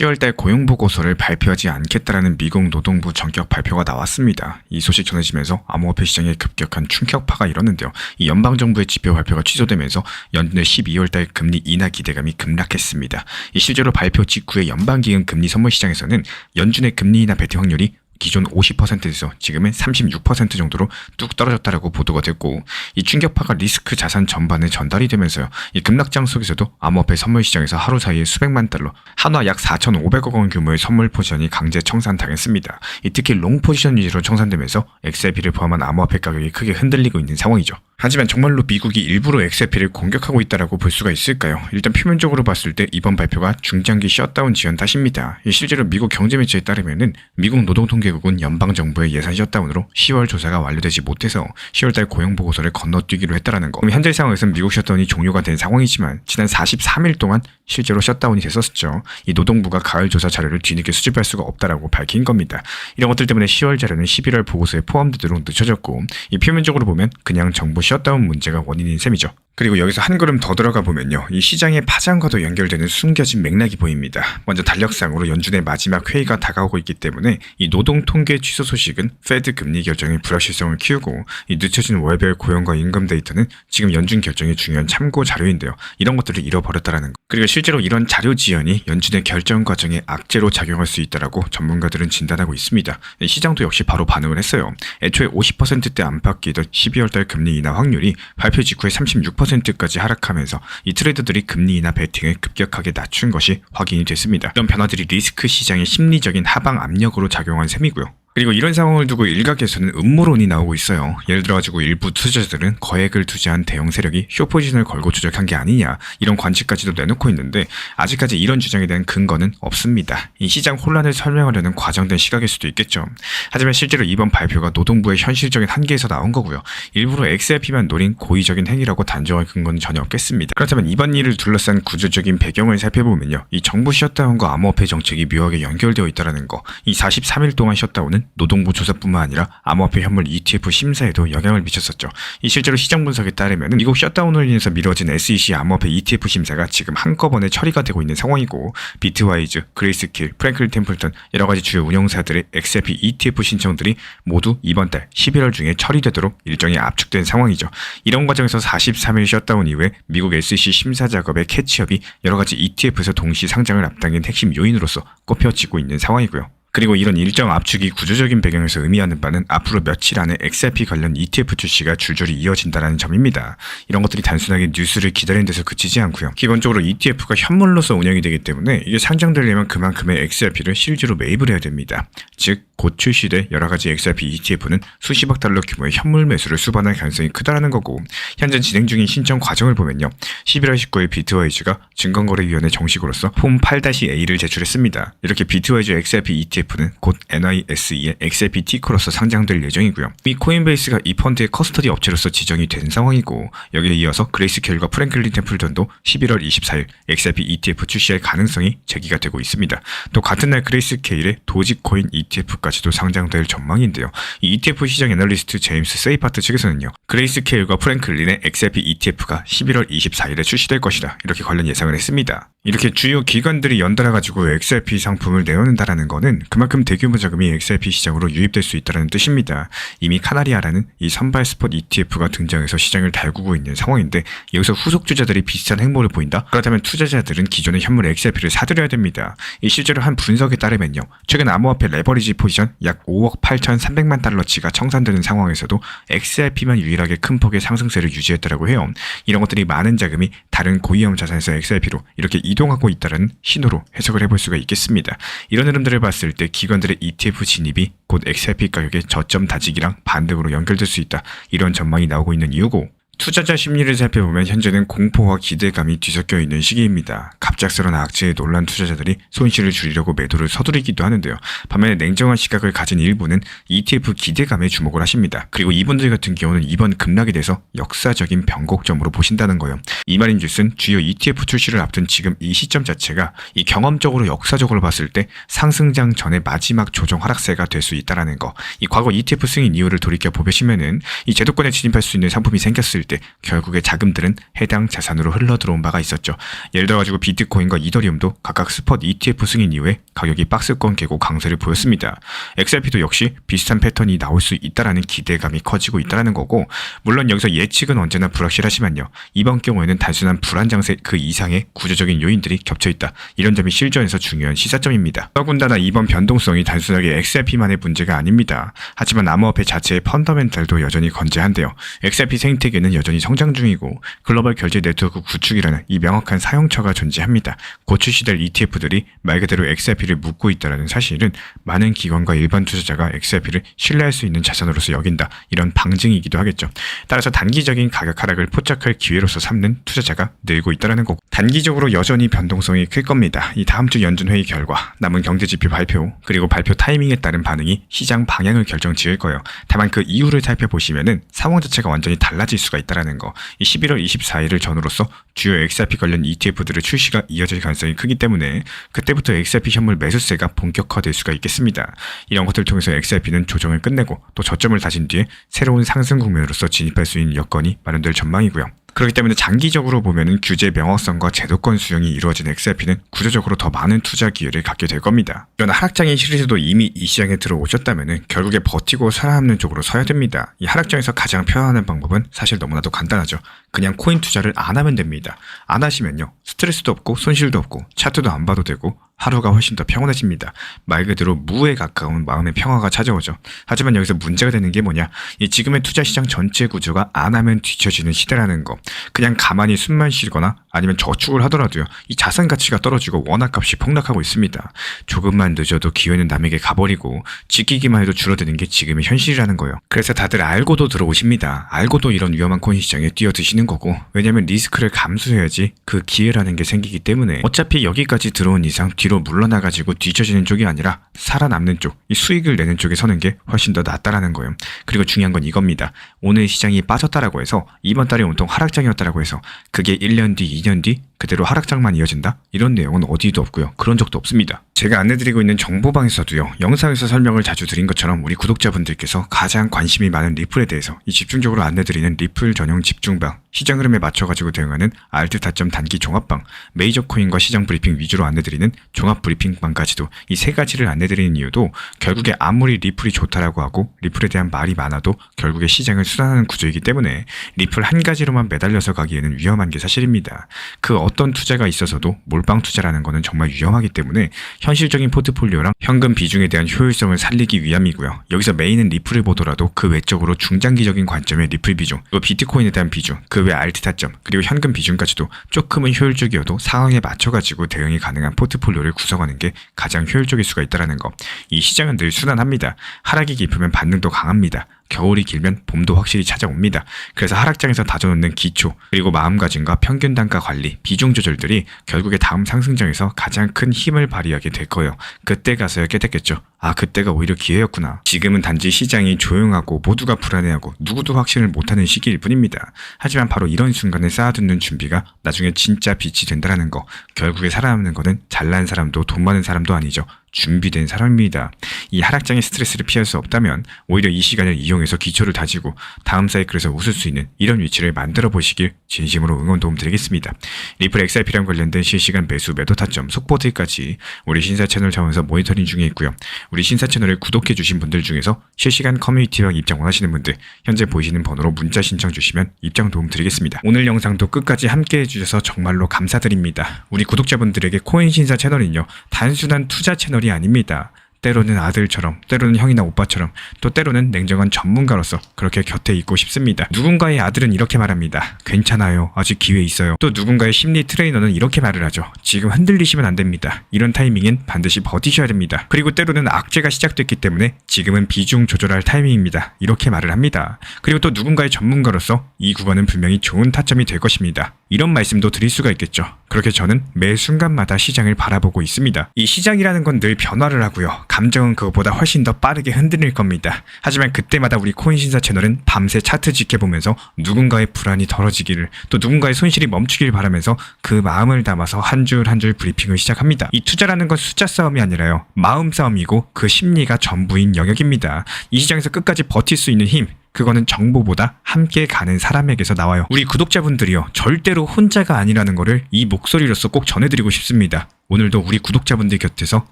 10월달 고용보고서를 발표하지 않겠다라는 미국 노동부 전격 발표가 나왔습니다. 이 소식 전해지면서 암호화폐 시장에 급격한 충격파가 일었는데요. 이 연방정부의 지표 발표가 취소되면서 연준의 12월달 금리 인하 기대감이 급락했습니다. 실제로 발표 직후에 연방기금 금리 선물 시장에서는 연준의 금리 인하 베팅 확률이 기존 50%에서 지금은 36% 정도로 뚝 떨어졌다라고 보도가 됐고, 이 충격파가 리스크 자산 전반에 전달이 되면서요. 이 급락장 속에서도 암호화폐 선물 시장에서 하루 사이에 수백만 달러, 한화 약 4,500억 원 규모의 선물 포지션이 강제 청산당했습니다. 특히 롱 포지션 위주로 청산되면서 XRP를 포함한 암호화폐 가격이 크게 흔들리고 있는 상황이죠. 하지만 정말로 미국이 일부러 XRP를 공격하고 있다라고 볼 수가 있을까요? 일단 표면적으로 봤을 때 이번 발표가 중장기 셧다운 지연 탓입니다. 실제로 미국 경제매체에 따르면은 미국 노동통계국은 연방정부의 예산 셧다운으로 10월 조사가 완료되지 못해서 10월달 고용보고서를 건너뛰기로 했다라는 거. 현재 상황에서는 미국 셧다운이 종료가 된 상황이지만 지난 43일 동안 실제로 셧다운이 됐었죠. 이 노동부가 가을 조사 자료를 뒤늦게 수집할 수가 없다라고 밝힌 겁니다. 이런 것들 때문에 10월 자료는 11월 보고서에 포함되도록 늦춰졌고, 이 표면적으로 보면 그냥 정부 셧다운 문제가 원인인 셈이죠. 그리고 여기서 한 걸음 더 들어가 보면요, 이 시장의 파장과도 연결되는 숨겨진 맥락이 보입니다. 먼저 달력상으로 연준의 마지막 회의가 다가오고 있기 때문에 이 노동 통계 취소 소식은 페드 금리 결정의 불확실성을 키우고, 이 늦춰진 월별 고용과 임금 데이터는 지금 연준 결정의 중요한 참고 자료인데요. 이런 것들을 잃어버렸다라는 거. 그리고 실제로 이런 자료 지연이 연준의 결정 과정에 악재로 작용할 수 있다라고 전문가들은 진단하고 있습니다. 시장도 역시 바로 반응을 했어요. 애초에 50%대 안팎이던 12월달 금리 인하 확률이 발표 직후에 36%까지 하락하면서 이 트레이더들이 금리 인하 베팅을 급격하게 낮춘 것이 확인이 됐습니다. 이런 변화들이 리스크 시장의 심리적인 하방 압력으로 작용한 셈이고요. 그리고 이런 상황을 두고 일각에서는 음모론이 나오고 있어요. 예를 들어가지고 일부 투자자들은 거액을 투자한 대형 세력이 숏포지션을 걸고 조작한 게 아니냐, 이런 관측까지도 내놓고 있는데 아직까지 이런 주장에 대한 근거는 없습니다. 이 시장 혼란을 설명하려는 과정된 시각일 수도 있겠죠. 하지만 실제로 이번 발표가 노동부의 현실적인 한계에서 나온 거고요. 일부러 XRP만 노린 고의적인 행위라고 단정할 근거는 전혀 없겠습니다. 그렇다면 이번 일을 둘러싼 구조적인 배경을 살펴보면요, 이 정부 셧다운과 암호화폐 정책이 묘하게 연결되어 있다는 거. 이 43일 동안 셧다운은 노동부 조사뿐만 아니라 암호화폐 현물 ETF 심사에도 영향을 미쳤었죠. 이 실제로 시장 분석에 따르면 미국 셧다운으로 인해서 미뤄진 SEC 암호화폐 ETF 심사가 지금 한꺼번에 처리가 되고 있는 상황이고, 비트와이즈, 그레이스케일, 프랭클린 템플턴 여러 가지 주요 운영사들의 XRP ETF 신청들이 모두 이번 달 11월 중에 처리되도록 일정이 압축된 상황이죠. 이런 과정에서 43일 셧다운 이후에 미국 SEC 심사 작업의 캐치업이 여러 가지 ETF에서 동시 상장을 앞당긴 핵심 요인으로서 꼽혀지고 있는 상황이고요. 그리고 이런 일정 압축이 구조적인 배경에서 의미하는 바는 앞으로 며칠 안에 XRP 관련 ETF 출시가 줄줄이 이어진다는 점입니다. 이런 것들이 단순하게 뉴스를 기다리는 데서 그치지 않고요. 기본적으로 ETF가 현물로서 운영이 되기 때문에 이게 상장되려면 그만큼의 XRP를 실제로 매입을 해야 됩니다. 즉, 곧 출시될 여러가지 XRP ETF는 수십억 달러 규모의 현물 매수를 수반할 가능성이 크다라는 거고, 현재 진행 중인 신청 과정을 보면요, 11월 19일 비트와이즈가 증권거래위원회 정식으로서 폼 8-A를 제출했습니다. 이렇게 비트와이즈 XRP ETF는 곧 NYSE의 XRP 티커로서 상장될 예정이고요. 이 코인베이스가 이 펀드의 커스터디 업체로서 지정이 된 상황이고, 여기에 이어서 그레이스케일과 프랭클린 템플턴도 11월 24일 XRP ETF 출시할 가능성이 제기가 되고 있습니다. 또 같은 날 그레이스케일의 도지코인 ETF까지도 상장될 전망인데요. 이 ETF 시장 애널리스트 제임스 세이파트 측에서는요, 그레이스케일과 프랭클린의 XRP ETF가 11월 24일에 출시될 것이다, 이렇게 관련 예상을 했습니다. 이렇게 주요 기관들이 연달아 가지고 XRP 상품을 내놓는다라는 거는 그만큼 대규모 자금이 XRP 시장으로 유입될 수 있다는 뜻입니다. 이미 카나리아라는 이 선발 스폿 ETF가 등장해서 시장을 달구고 있는 상황인데, 여기서 후속 투자자들이 비슷한 행보를 보인다? 그렇다면 투자자들은 기존의 현물 XRP를 사들여야 됩니다. 실제로 한 분석에 따르면요, 최근 암호화폐 레버리지 포지션 약 5억 8,300만 달러치가 청산되는 상황에서도 XRP만 유일하게 큰 폭의 상승세를 유지했다고 해요. 이런 것들이 많은 자금이 다른 고위험 자산에서 XRP로 이렇게 이동하고 있다는 신호로 해석을 해볼 수가 있겠습니다. 이런 흐름들을 봤을 때 기관들의 ETF 진입이 곧 XRP 가격의 저점 다지기랑 반대로 연결될 수 있다, 이런 전망이 나오고 있는 이유고, 투자자 심리를 살펴보면 현재는 공포와 기대감이 뒤섞여 있는 시기입니다. 갑작스러운 악재에 놀란 투자자들이 손실을 줄이려고 매도를 서두르기도 하는데요. 반면에 냉정한 시각을 가진 일부는 ETF 기대감에 주목을 하십니다. 그리고 이분들 같은 경우는 이번 급락에 대해서 역사적인 변곡점으로 보신다는 거예요. 이 말인즉슨 주요 ETF 출시를 앞둔 지금 이 시점 자체가 이 경험적으로 역사적으로 봤을 때 상승장 전의 마지막 조정 하락세가 될 수 있다는 거. 이 과거 ETF 승인 이유를 돌이켜 보시면은 이 제도권에 진입할 수 있는 상품이 생겼을 때 때 결국에 자금들은 해당 자산으로 흘러들어온 바가 있었죠. 예를 들어가지고 비트코인과 이더리움도 각각 스폿 ETF 승인 이후에 가격이 박스권 깨고 강세를 보였습니다. XRP도 역시 비슷한 패턴이 나올 수 있다라는 기대감이 커지고 있다는 거고, 물론 여기서 예측은 언제나 불확실하지만요. 이번 경우에는 단순한 불안 장세 그 이상의 구조적인 요인들이 겹쳐있다. 이런 점이 실전에서 중요한 시사점입니다. 더군다나 이번 변동성이 단순하게 XRP만의 문제가 아닙니다. 하지만 암호화폐 자체의 펀더멘탈도 여전히 건재한데요. XRP 생태계는 여전히 성장 중이고 글로벌 결제 네트워크 구축이라는 이 명확한 사용처가 존재합니다. 곧 출시될 ETF들이 말 그대로 XRP를 묻고 있다는 사실은 많은 기관과 일반 투자자가 XRP를 신뢰할 수 있는 자산으로서 여긴다. 이런 방증이기도 하겠죠. 따라서 단기적인 가격 하락을 포착할 기회로서 삼는 투자자가 늘고 있다는 거고, 단기적으로 여전히 변동성이 클 겁니다. 이 다음 주 연준회의 결과, 남은 경제지표 발표, 그리고 발표 타이밍에 따른 반응이 시장 방향을 결정지을 거예요. 다만 그 이유를 살펴보시면은 상황 자체가 완전히 달라질 수가 있다는 거. 이 11월 24일을 전후로서 주요 XRP 관련 ETF들의 출시가 이어질 가능성이 크기 때문에 그때부터 XRP 현물 매수세가 본격화될 수가 있겠습니다. 이런 것들을 통해서 XRP는 조정을 끝내고 또 저점을 다진 뒤에 새로운 상승 국면으로서 진입할 수 있는 여건이 마련될 전망이고요. 그렇기 때문에 장기적으로 보면은 규제 명확성과 제도권 수용이 이루어진 XRP는 구조적으로 더 많은 투자 기회를 갖게 될 겁니다. 이런 하락장의 시리즈도 이미 이 시장에 들어오셨다면은 결국에 버티고 살아남는 쪽으로 서야 됩니다. 이 하락장에서 가장 편안한 방법은 사실 너무나도 간단하죠. 그냥 코인 투자를 안 하면 됩니다. 안 하시면요, 스트레스도 없고 손실도 없고 차트도 안 봐도 되고 하루가 훨씬 더 평온해집니다. 말 그대로 무에 가까운 마음의 평화가 찾아오죠. 하지만 여기서 문제가 되는 게 뭐냐, 이 지금의 투자시장 전체 구조가 안 하면 뒤처지는 시대라는 거. 그냥 가만히 숨만 쉬거나 아니면 저축을 하더라도요, 이 자산 가치가 떨어지고 원화값이 폭락하고 있습니다. 조금만 늦어도 기회는 남에게 가버리고 지키기만 해도 줄어드는 게 지금의 현실이라는 거예요. 그래서 다들 알고도 들어오십니다. 알고도 이런 위험한 코인 시장에 뛰어드시는 거고, 왜냐면 리스크를 감수해야지 그 기회라는 게 생기기 때문에 어차피 여기까지 들어온 이상 뒤로 물러나가지고 뒤처지는 쪽이 아니라 살아남는 쪽, 이 수익을 내는 쪽에 서는 게 훨씬 더 낫다라는 거예요. 그리고 중요한 건 이겁니다. 오늘 시장이 빠졌다라고 해서 이번 달에 온통 하락장이었다라고 해서 그게 1년 뒤, 2년 뒤 그대로 하락장만 이어진다? 이런 내용은 어디도 없고요. 그런 적도 없습니다. 제가 안내드리고 있는 정보방에서도요, 영상에서 설명을 자주 드린 것처럼 우리 구독자분들께서 가장 관심이 많은 리플에 대해서 이 집중적으로 안내드리는 리플 전용 집중방, 시장 흐름에 맞춰가지고 대응하는 알트 타점 단기 종합방, 메이저 코인과 시장 브리핑 위주로 안내드리는 종합 브리핑방까지도 이 세 가지를 안내드리는 이유도 결국에 아무리 리플이 좋다라고 하고 리플에 대한 말이 많아도 결국에 시장을 순환하는 구조이기 때문에 리플 한 가지로만 매달려서 가기에는 위험한 게 사실입니다. 그 어떤 투자가 있어서도 몰빵 투자라는 거는 정말 위험하기 때문에 현실적인 포트폴리오랑 현금 비중에 대한 효율성을 살리기 위함이고요. 여기서 메인은 리플을 보더라도 그 외적으로 중장기적인 관점의 리플 비중, 또 비트코인에 대한 비중, 그 외 알트 타점, 그리고 현금 비중까지도 조금은 효율적이어도 상황에 맞춰가지고 대응이 가능한 포트폴리오를 구성하는 게 가장 효율적일 수가 있다는 거. 이 시장은 늘 순환합니다. 하락이 깊으면 반등도 강합니다. 겨울이 길면 봄도 확실히 찾아옵니다. 그래서 하락장에서 다져놓는 기초, 그리고 마음가짐과 평균 단가 관리, 비중 조절들이 결국에 다음 상승장에서 가장 큰 힘을 발휘하게 될 거예요. 그때 가서야 깨닫겠죠. 아, 그때가 오히려 기회였구나. 지금은 단지 시장이 조용하고 모두가 불안해하고 누구도 확신을 못하는 시기일 뿐입니다. 하지만 바로 이런 순간에 쌓아두는 준비가 나중에 진짜 빛이 된다는 거. 결국에 살아남는 거는 잘난 사람도 돈 많은 사람도 아니죠. 준비된 사람입니다. 이 하락장의 스트레스를 피할 수 없다면 오히려 이 시간을 이용해서 기초를 다지고 다음 사이클에서 웃을 수 있는 이런 위치를 만들어 보시길 진심으로 응원 도움 드리겠습니다. 리플 XRP랑 관련된 실시간 매수 매도 타점 속보들까지 우리 신사 채널 차원에서 모니터링 중에 있고요. 우리 신사 채널을 구독해 주신 분들 중에서 실시간 커뮤니티랑 입장 원하시는 분들 현재 보이시는 번호로 문자 신청 주시면 입장 도움 드리겠습니다. 오늘 영상도 끝까지 함께 해주셔서 정말로 감사드립니다. 우리 구독자분들에게 코인 신사 채널은요, 단순한 투자 채널이 아닙니다. 때로는 아들처럼, 때로는 형이나 오빠처럼, 또 때로는 냉정한 전문가로서 그렇게 곁에 있고 싶습니다. 누군가의 아들은 이렇게 말합니다. 괜찮아요. 아직 기회 있어요. 또 누군가의 심리 트레이너는 이렇게 말을 하죠. 지금 흔들리시면 안 됩니다. 이런 타이밍엔 반드시 버티셔야 됩니다. 그리고 때로는 악재가 시작됐기 때문에 지금은 비중 조절할 타이밍입니다. 이렇게 말을 합니다. 그리고 또 누군가의 전문가로서 이 구간은 분명히 좋은 타점이 될 것입니다. 이런 말씀도 드릴 수가 있겠죠. 그렇게 저는 매 순간마다 시장을 바라보고 있습니다. 이 시장이라는 건 늘 변화를 하고요. 감정은 그것보다 훨씬 더 빠르게 흔들릴 겁니다. 하지만 그때마다 우리 코인신사 채널은 밤새 차트 지켜보면서 누군가의 불안이 덜어지기를, 또 누군가의 손실이 멈추길 바라면서 그 마음을 담아서 한 줄 한 줄 브리핑을 시작합니다. 이 투자라는 건 숫자 싸움이 아니라요, 마음 싸움이고 그 심리가 전부인 영역입니다. 이 시장에서 끝까지 버틸 수 있는 힘, 그거는 정보보다 함께 가는 사람에게서 나와요. 우리 구독자분들이요, 절대로 혼자가 아니라는 거를 이 목소리로서 꼭 전해드리고 싶습니다. 오늘도 우리 구독자분들 곁에서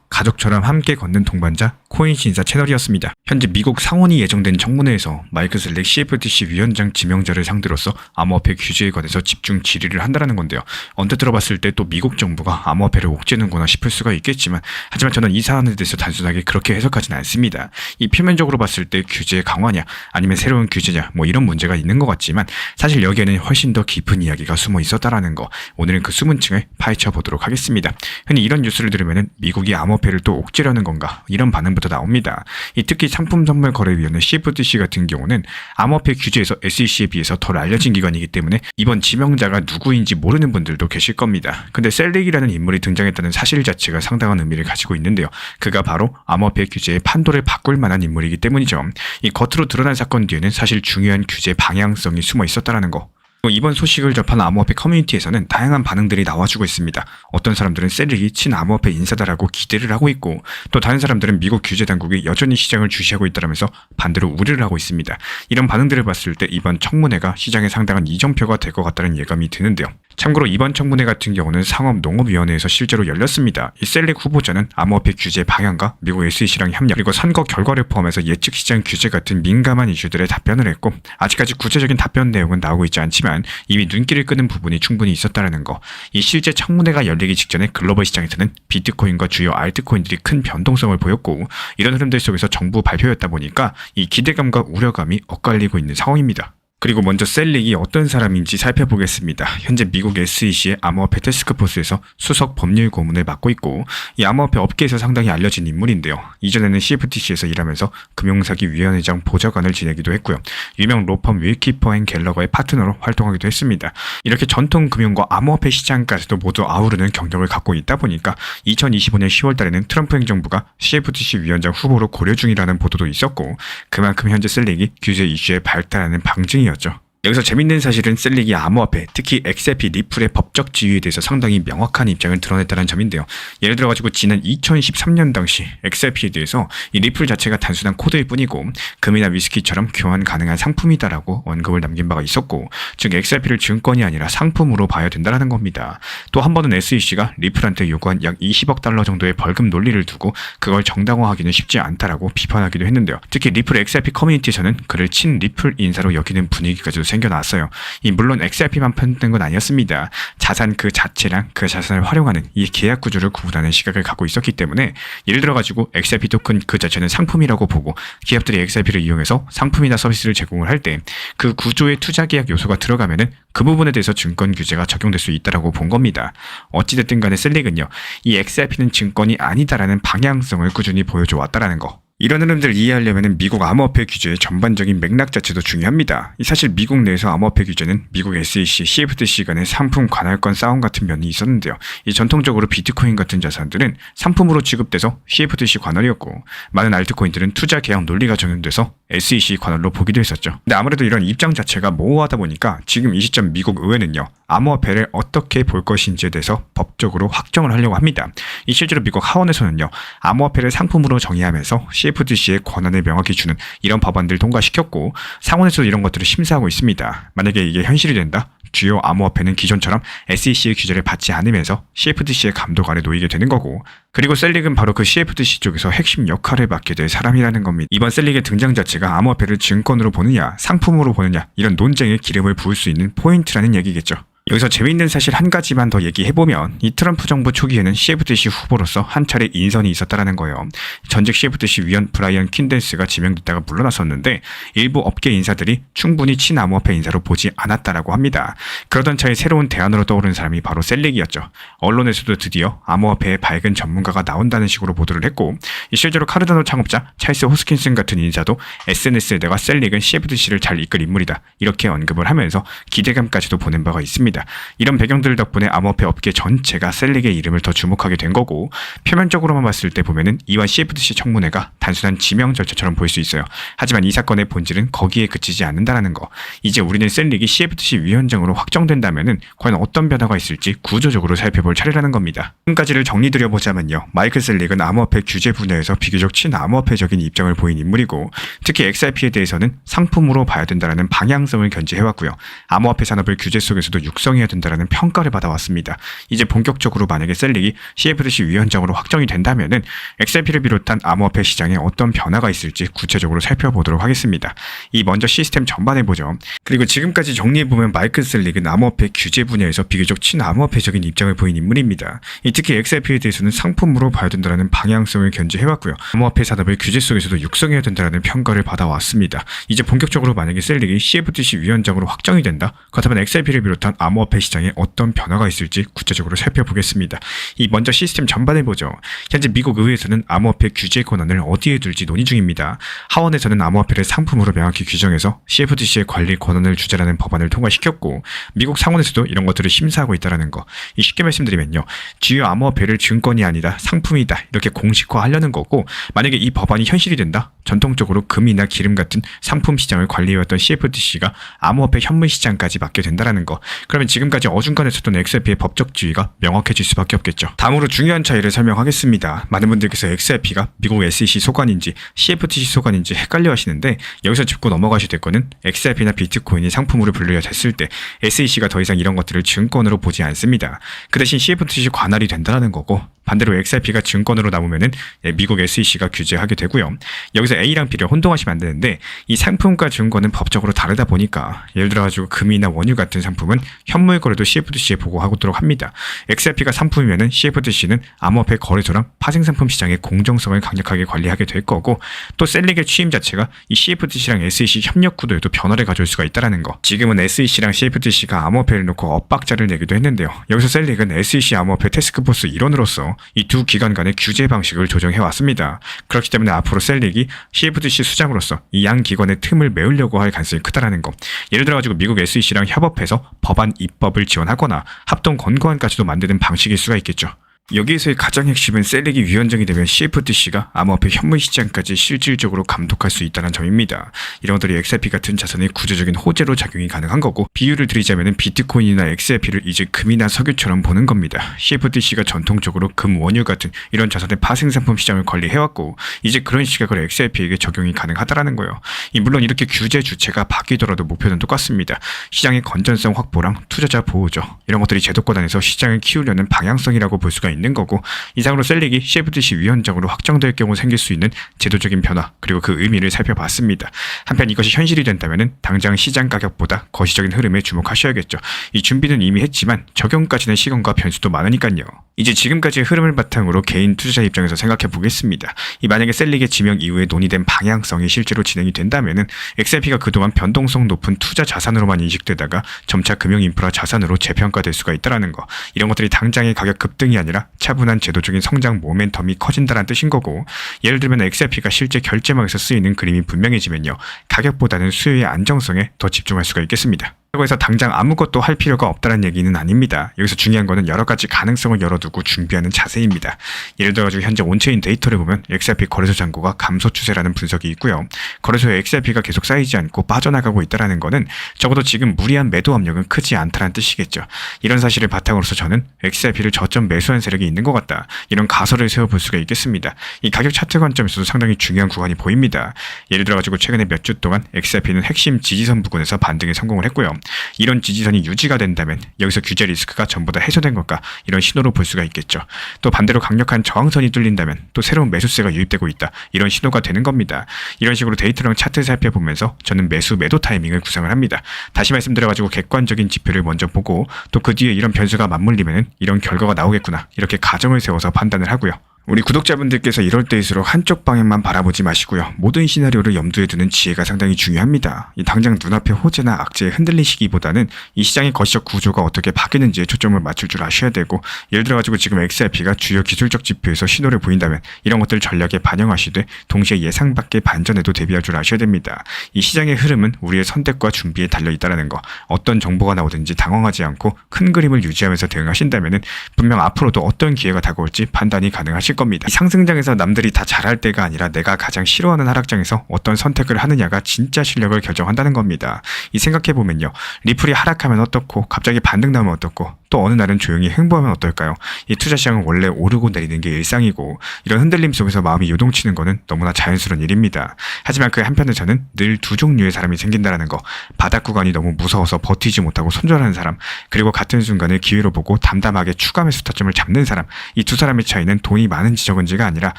가족처럼 함께 걷는 동반자 코인신사 채널이었습니다. 현재 미국 상원이 예정된 청문회에서 마이크 셀렉 CFTC 위원장 지명자를 상대로서 암호화폐 규제에 관해서 집중 질의를 한다는 건데요. 언뜻 들어봤을 때 또 미국 정부가 암호화폐를 옥죄는구나 싶을 수가 있겠지만, 하지만 저는 이 사안에 대해서 단순하게 그렇게 해석하지는 않습니다. 이 표면적으로 봤을 때 규제 강화냐 아니면 새로운 규제냐 뭐 이런 문제가 있는 것 같지만, 사실 여기에는 훨씬 더 깊은 이야기가 숨어 있었다라는 거, 오늘은 그 숨은 층을 파헤쳐 보도록 하겠습니다. 흔히 이런 뉴스를 들으면 미국이 암호화폐를 또 옥죄려는 건가 이런 반응부터 나옵니다. 특히 상품선물거래위원회 CFTC 같은 경우는 암호화폐 규제에서 SEC에 비해서 덜 알려진 기관이기 때문에 이번 지명자가 누구인지 모르는 분들도 계실 겁니다. 근데 셀릭이라는 인물이 등장했다는 사실 자체가 상당한 의미를 가지고 있는데요. 그가 바로 암호화폐 규제의 판도를 바꿀 만한 인물이기 때문이죠. 이 겉으로 드러난 사건 뒤에는 사실 중요한 규제 방향성이 숨어 있었다라는 거. 이번 소식을 접한 암호화폐 커뮤니티에서는 다양한 반응들이 나와주고 있습니다. 어떤 사람들은 셀릭이 친암호화폐 인사다라고 기대를 하고 있고, 또 다른 사람들은 미국 규제 당국이 여전히 시장을 주시하고 있다면서 반대로 우려를 하고 있습니다. 이런 반응들을 봤을 때 이번 청문회가 시장에 상당한 이정표가 될 것 같다는 예감이 드는데요. 참고로 이번 청문회 같은 경우는 상업농업위원회에서 실제로 열렸습니다. 이 셀릭 후보자는 암호화폐 규제 방향과 미국 SEC랑 협력, 그리고 선거 결과를 포함해서 예측 시장 규제 같은 민감한 이슈들에 답변을 했고, 아직까지 구체적인 답변 내용은 나오고 있지 않지만 이미 눈길을 끄는 부분이 충분히 있었다는 거. 이 실제 청문회가 열리기 직전에 글로벌 시장에서는 비트코인과 주요 알트코인들이 큰 변동성을 보였고, 이런 흐름들 속에서 정부 발표였다 보니까 이 기대감과 우려감이 엇갈리고 있는 상황입니다. 그리고 먼저 셀릭이 어떤 사람인지 살펴보겠습니다. 현재 미국 SEC의 암호화폐 태스크포스에서 수석 법률 고문을 맡고 있고, 이 암호화폐 업계에서 상당히 알려진 인물인데요. 이전에는 CFTC에서 일하면서 금융사기위원회장 보좌관을 지내기도 했고요. 유명 로펌 윌키퍼 앤 갤러거의 파트너로 활동하기도 했습니다. 이렇게 전통 금융과 암호화폐 시장까지도 모두 아우르는 경력을 갖고 있다 보니까 2025년 10월 달에는 트럼프 행정부가 CFTC 위원장 후보로 고려 중이라는 보도도 있었고, 그만큼 현재 셀릭이 규제 이슈에 발달하는 방증이 였죠. 여기서 재밌는 사실은 셀릭이 암호화폐, 특히 XRP, 리플의 법적 지위에 대해서 상당히 명확한 입장을 드러냈다는 점인데요. 예를 들어가지고 지난 2013년 당시 XRP에 대해서 이 리플 자체가 단순한 코드일 뿐이고 금이나 위스키처럼 교환 가능한 상품이다라고 언급을 남긴 바가 있었고, 즉 XRP를 증권이 아니라 상품으로 봐야 된다는 겁니다. 또 한 번은 SEC가 리플한테 요구한 약 20억 달러 정도의 벌금 논리를 두고 그걸 정당화하기는 쉽지 않다라고 비판하기도 했는데요. 특히 리플 XRP 커뮤니티에서는 그를 친 리플 인사로 여기는 분위기까지도 생겨났어요. 물론 XRP만 편든 건 아니었습니다. 자산 그 자체랑 그 자산을 활용하는 이 계약 구조를 구분하는 시각을 갖고 있었기 때문에, 예를 들어가지고 XRP 토큰 그 자체는 상품이라고 보고 기업들이 XRP를 이용해서 상품이나 서비스를 제공을 할 때 그 구조에 투자 계약 요소가 들어가면은 그 부분에 대해서 증권 규제가 적용될 수 있다라고 본 겁니다. 어찌됐든 간에 셀릭은요, 이 XRP는 증권이 아니다라는 방향성을 꾸준히 보여줘 왔다라는 거. 이런 흐름들을 이해하려면 미국 암호화폐 규제의 전반적인 맥락 자체도 중요합니다. 사실 미국 내에서 암호화폐 규제는 미국 SEC, CFTC 간의 상품 관할권 싸움 같은 면이 있었는데요. 전통적으로 비트코인 같은 자산들은 상품으로 취급돼서 CFTC 관할이었고, 많은 알트코인들은 투자 계약 논리가 적용돼서 SEC 관할로 보기도 했었죠. 근데 아무래도 이런 입장 자체가 모호하다 보니까 지금 이 시점 미국 의회는요, 암호화폐를 어떻게 볼 것인지에 대해서 법적으로 확정을 하려고 합니다. 실제로 미국 하원에서는요, 암호화폐를 상품으로 정의하면서 CFTC의 권한을 명확히 주는 이런 법안들을 통과시켰고, 상원에서도 이런 것들을 심사하고 있습니다. 만약에 이게 현실이 된다? 주요 암호화폐는 기존처럼 SEC의 규제를 받지 않으면서 CFTC의 감독 아래 놓이게 되는 거고, 그리고 셀릭은 바로 그 CFTC 쪽에서 핵심 역할을 맡게 될 사람이라는 겁니다. 이번 셀릭의 등장 자체가 암호화폐를 증권으로 보느냐 상품으로 보느냐 이런 논쟁에 기름을 부을 수 있는 포인트라는 얘기겠죠. 여기서 재미있는 사실 한 가지만 더 얘기해보면, 이 트럼프 정부 초기에는 CFTC 후보로서 한 차례 인선이 있었다는 거예요. 전직 CFTC 위원 브라이언 킨덴스가 지명됐다가 물러났었는데 일부 업계 인사들이 충분히 친암호화폐 인사로 보지 않았다라고 합니다. 그러던 차에 새로운 대안으로 떠오른 사람이 바로 셀릭이었죠. 언론에서도 드디어 암호화폐의 밝은 전문가가 나온다는 식으로 보도를 했고, 실제로 카르다노 창업자 찰스 호스킨슨 같은 인사도 SNS에다가 셀릭은 CFTC를 잘 이끌 인물이다 이렇게 언급을 하면서 기대감까지도 보낸 바가 있습니다. 있습니다. 이런 배경들 덕분에 암호화폐 업계 전체가 셀릭의 이름을 더 주목하게 된 거고, 표면적으로만 봤을 때 보면은 이와 CFTC 청문회가 단순한 지명 절차처럼 보일 수 있어요. 하지만 이 사건의 본질은 거기에 그치지 않는다라는 거. 이제 우리는 셀릭이 CFTC 위원장으로 확정된다면은 과연 어떤 변화가 있을지 구조적으로 살펴볼 차례라는 겁니다. 지금까지를 정리드려보자면요, 마이클 셀릭은 암호화폐 규제 분야에서 비교적 친암호화폐적인 입장을 보인 인물이고, 특히 XRP에 대해서는 상품으로 봐야 된다라는 방향성을 견지해왔고요. 암호화폐 산업을 규제 속에서도 육성해야 된다라는 평가를 받아왔습니다. 이제 본격적으로 만약에 셀릭이 CFTC 위원장으로 확정이 된다면은 XRP를 비롯한 암호화폐 시장에 어떤 변화가 있을지 구체적으로 살펴보도록 하겠습니다. 이 먼저 시스템 전반에 보죠. 그리고 지금까지 정리해보면 마이클 셀릭은 암호화폐 규제 분야에서 비교적 친암호화폐적인 입장을 보인 인물입니다. 특히 XRP에 대해서는 상품으로 봐야 된다는 방향성을 견지해왔고요. 암호화폐 산업을 규제 속에서도 육성해야 된다는 평가를 받아왔습니다. 이제 본격적으로 만약에 셀릭이 CFTC 위원장으로 확정이 된다? 그렇다면 XRP를 비롯한 암호화폐 시장에 어떤 변화가 있을지 구체적으로 살펴보겠습니다. 이 먼저 시스템 전반에 보죠. 현재 미국 의회에서는 암호화폐 규제 권한을 어디에 둘지 논의 중입니다. 하원에서는 암호화폐를 상품으로 명확히 규정해서 CFTC의 관리 권한을 주자라는 법안을 통과시켰고, 미국 상원에서도 이런 것들을 심사하고 있다는 거. 쉽게 말씀드리면요, 주요 암호화폐를 증권이 아니다 상품이다 이렇게 공식화하려는 거고, 만약에 이 법안이 현실이 된다? 전통적으로 금이나 기름 같은 상품 시장을 관리해왔던 CFTC가 암호화폐 현물 시장까지 맡게 된다는 거. 그러면 지금까지 어중간했었던 XRP의 법적 지위가 명확해질 수밖에 없겠죠. 다음으로 중요한 차이를 설명하겠습니다. 많은 분들께서 XRP가 미국 SEC 소관인지 CFTC 소관인지 헷갈려 하시는데, 여기서 짚고 넘어가셔야 될 거는 XRP나 비트코인이 상품으로 분류가 됐을 때 SEC가 더 이상 이런 것들을 증권으로 보지 않습니다. 그 대신 CFTC 관할이 된다는 거고, 반대로 XRP가 증권으로 남으면은 미국 SEC가 규제하게 되고요. 여기서 A랑 B를 혼동하시면 안 되는데, 이 상품과 증권은 법적으로 다르다 보니까 예를 들어가지고 금이나 원유 같은 상품은 현물 거래도 CFTC에 보고하도록 합니다. XRP가 상품이면은 CFTC는 암호화폐 거래소랑 파생상품 시장의 공정성을 강력하게 관리하게 될 거고, 또 셀릭의 취임 자체가 이 CFTC랑 SEC 협력 구도에도 변화를 가져올 수가 있다는 거. 지금은 SEC랑 CFTC가 암호화폐를 놓고 엇박자를 내기도 했는데요. 여기서 셀릭은 SEC 암호화폐 태스크포스 일원으로서 이 두 기관 간의 규제 방식을 조정해 왔습니다. 그렇기 때문에 앞으로 셀릭이 CFTC 수장으로서 이 양 기관의 틈을 메우려고 할 가능성이 크다라는 거. 예를 들어가지고 미국 SEC랑 협업해서 법안 입법을 지원하거나 합동 권고안까지도 만드는 방식일 수가 있겠죠. 여기에서의 가장 핵심은 셀릭이 위원장이 되면 CFTC가 암호화폐 현물 시장까지 실질적으로 감독할 수 있다는 점입니다. 이런 것들이 XRP 같은 자산의 구조적인 호재로 작용이 가능한 거고, 비유를 드리자면 비트코인이나 XRP를 이제 금이나 석유처럼 보는 겁니다. CFTC가 전통적으로 금, 원유 같은 이런 자산의 파생상품 시장을 관리해왔고, 이제 그런 시각으로 XRP에게 적용이 가능하다라는 거예요. 물론 이렇게 규제 주체가 바뀌더라도 목표는 똑같습니다. 시장의 건전성 확보랑 투자자 보호죠. 이런 것들이 제도권 안에서 시장을 키우려는 방향성이라고 볼 수가 있는 거고, 이상으로 셀릭이 CFTC 위원장으로 확정될 경우 생길 수 있는 제도적인 변화, 그리고 그 의미를 살펴봤습니다. 한편 이것이 현실이 된다면 당장 시장 가격보다 거시적인 흐름에 주목하셔야겠죠. 이 준비는 이미 했지만 적용까지는 시간과 변수도 많으니까요. 이제 지금까지의 흐름을 바탕으로 개인 투자자 입장에서 생각해 보겠습니다. 만약에 셀릭의 지명 이후에 논의된 방향성이 실제로 진행이 된다면 XRP가 그동안 변동성 높은 투자 자산으로만 인식되다가 점차 금융 인프라 자산으로 재평가될 수가 있다는 거. 이런 것들이 당장의 가격 급등이 아니라 차분한 제도적인 성장 모멘텀이 커진다는 뜻인 거고, 예를 들면 XRP가 실제 결제망에서 쓰이는 그림이 분명해지면요, 가격보다는 수요의 안정성에 더 집중할 수가 있겠습니다. 그렇다고 해서 당장 아무것도 할 필요가 없다는 얘기는 아닙니다. 여기서 중요한 거는 여러 가지 가능성을 열어두고 준비하는 자세입니다. 예를 들어가지고 현재 온체인 데이터를 보면 XRP 거래소 잔고가 감소 추세라는 분석이 있고요. 거래소에 XRP가 계속 쌓이지 않고 빠져나가고 있다는 거는 적어도 지금 무리한 매도 압력은 크지 않다는 뜻이겠죠. 이런 사실을 바탕으로서 저는 XRP를 저점 매수한 세력이 있는 것 같다, 이런 가설을 세워볼 수가 있겠습니다. 이 가격 차트 관점에서도 상당히 중요한 구간이 보입니다. 예를 들어가지고 최근에 몇 주 동안 XRP는 핵심 지지선 부근에서 반등에 성공을 했고요. 이런 지지선이 유지가 된다면 여기서 규제 리스크가 전부 다 해소된 것과 이런 신호로 볼 수가 있겠죠. 또 반대로 강력한 저항선이 뚫린다면 또 새로운 매수세가 유입되고 있다, 이런 신호가 되는 겁니다. 이런 식으로 데이터랑 차트를 살펴보면서 저는 매수 매도 타이밍을 구상을 합니다. 다시 말씀드려가지고 객관적인 지표를 먼저 보고, 또 그 뒤에 이런 변수가 맞물리면 이런 결과가 나오겠구나, 이렇게 가정을 세워서 판단을 하고요. 우리 구독자분들께서 이럴 때일수록 한쪽 방향만 바라보지 마시고요. 모든 시나리오를 염두에 두는 지혜가 상당히 중요합니다. 이 당장 눈앞의 호재나 악재에 흔들리시기보다는 이 시장의 거시적 구조가 어떻게 바뀌는지에 초점을 맞출 줄 아셔야 되고, 예를 들어가지고 지금 XRP가 주요 기술적 지표에서 신호를 보인다면 이런 것들 전략에 반영하시되 동시에 예상 밖의 반전에도 대비할 줄 아셔야 됩니다. 이 시장의 흐름은 우리의 선택과 준비에 달려있다는 거, 어떤 정보가 나오든지 당황하지 않고 큰 그림을 유지하면서 대응하신다면 분명 앞으로도 어떤 기회가 다가올지 판단이 가능하실 겁니다. 이 상승장에서 남들이 다 잘할 때가 아니라 내가 가장 싫어하는 하락장에서 어떤 선택을 하느냐가 진짜 실력을 결정한다는 겁니다. 이 생각해보면요, 리플이 하락하면 어떻고 갑자기 반등 나오면 어떻고 또 어느 날은 조용히 횡보하면 어떨까요? 이 투자시장은 원래 오르고 내리는 게 일상이고 이런 흔들림 속에서 마음이 요동치는 거는 너무나 자연스러운 일입니다. 하지만 그 한편에서는 늘 두 종류의 사람이 생긴다는 거, 바닥 구간이 너무 무서워서 버티지 못하고 손절하는 사람, 그리고 같은 순간을 기회로 보고 담담하게 추가 매수 타점을 잡는 사람, 이 두 사람의 차이는 돈이 많은지 적은지가 아니라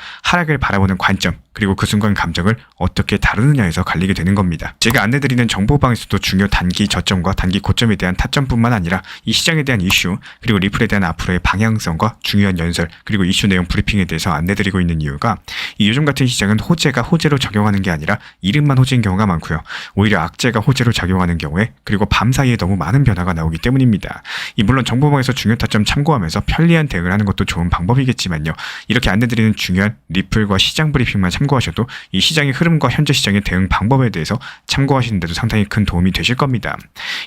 하락을 바라보는 관점, 그리고 그 순간 감정을 어떻게 다루느냐에서 갈리게 되는 겁니다. 제가 안내드리는 정보방에서도 중요 단기 저점과 단기 고점에 대한 타점뿐만 아니라 이 시장에 대한 이슈, 그리고 리플에 대한 앞으로의 방향성과 중요한 연설, 그리고 이슈 내용 브리핑에 대해서 안내드리고 있는 이유가, 이 요즘 같은 시장은 호재가 호재로 적용하는 게 아니라 이름만 호재인 경우가 많고요. 오히려 악재가 호재로 작용하는 경우에, 그리고 밤 사이에 너무 많은 변화가 나오기 때문입니다. 물론 정보방에서 중요 타점 참고하면서 편리한 대응을 하는 것도 좋은 방법이겠지만요, 이렇게 안내드리는 중요한 리플과 시장 브리핑만 참고하셔도 이 시장의 흐름과 현재 시장의 대응 방법에 대해서 참고하시는데도 상당히 큰 도움이 되실 겁니다.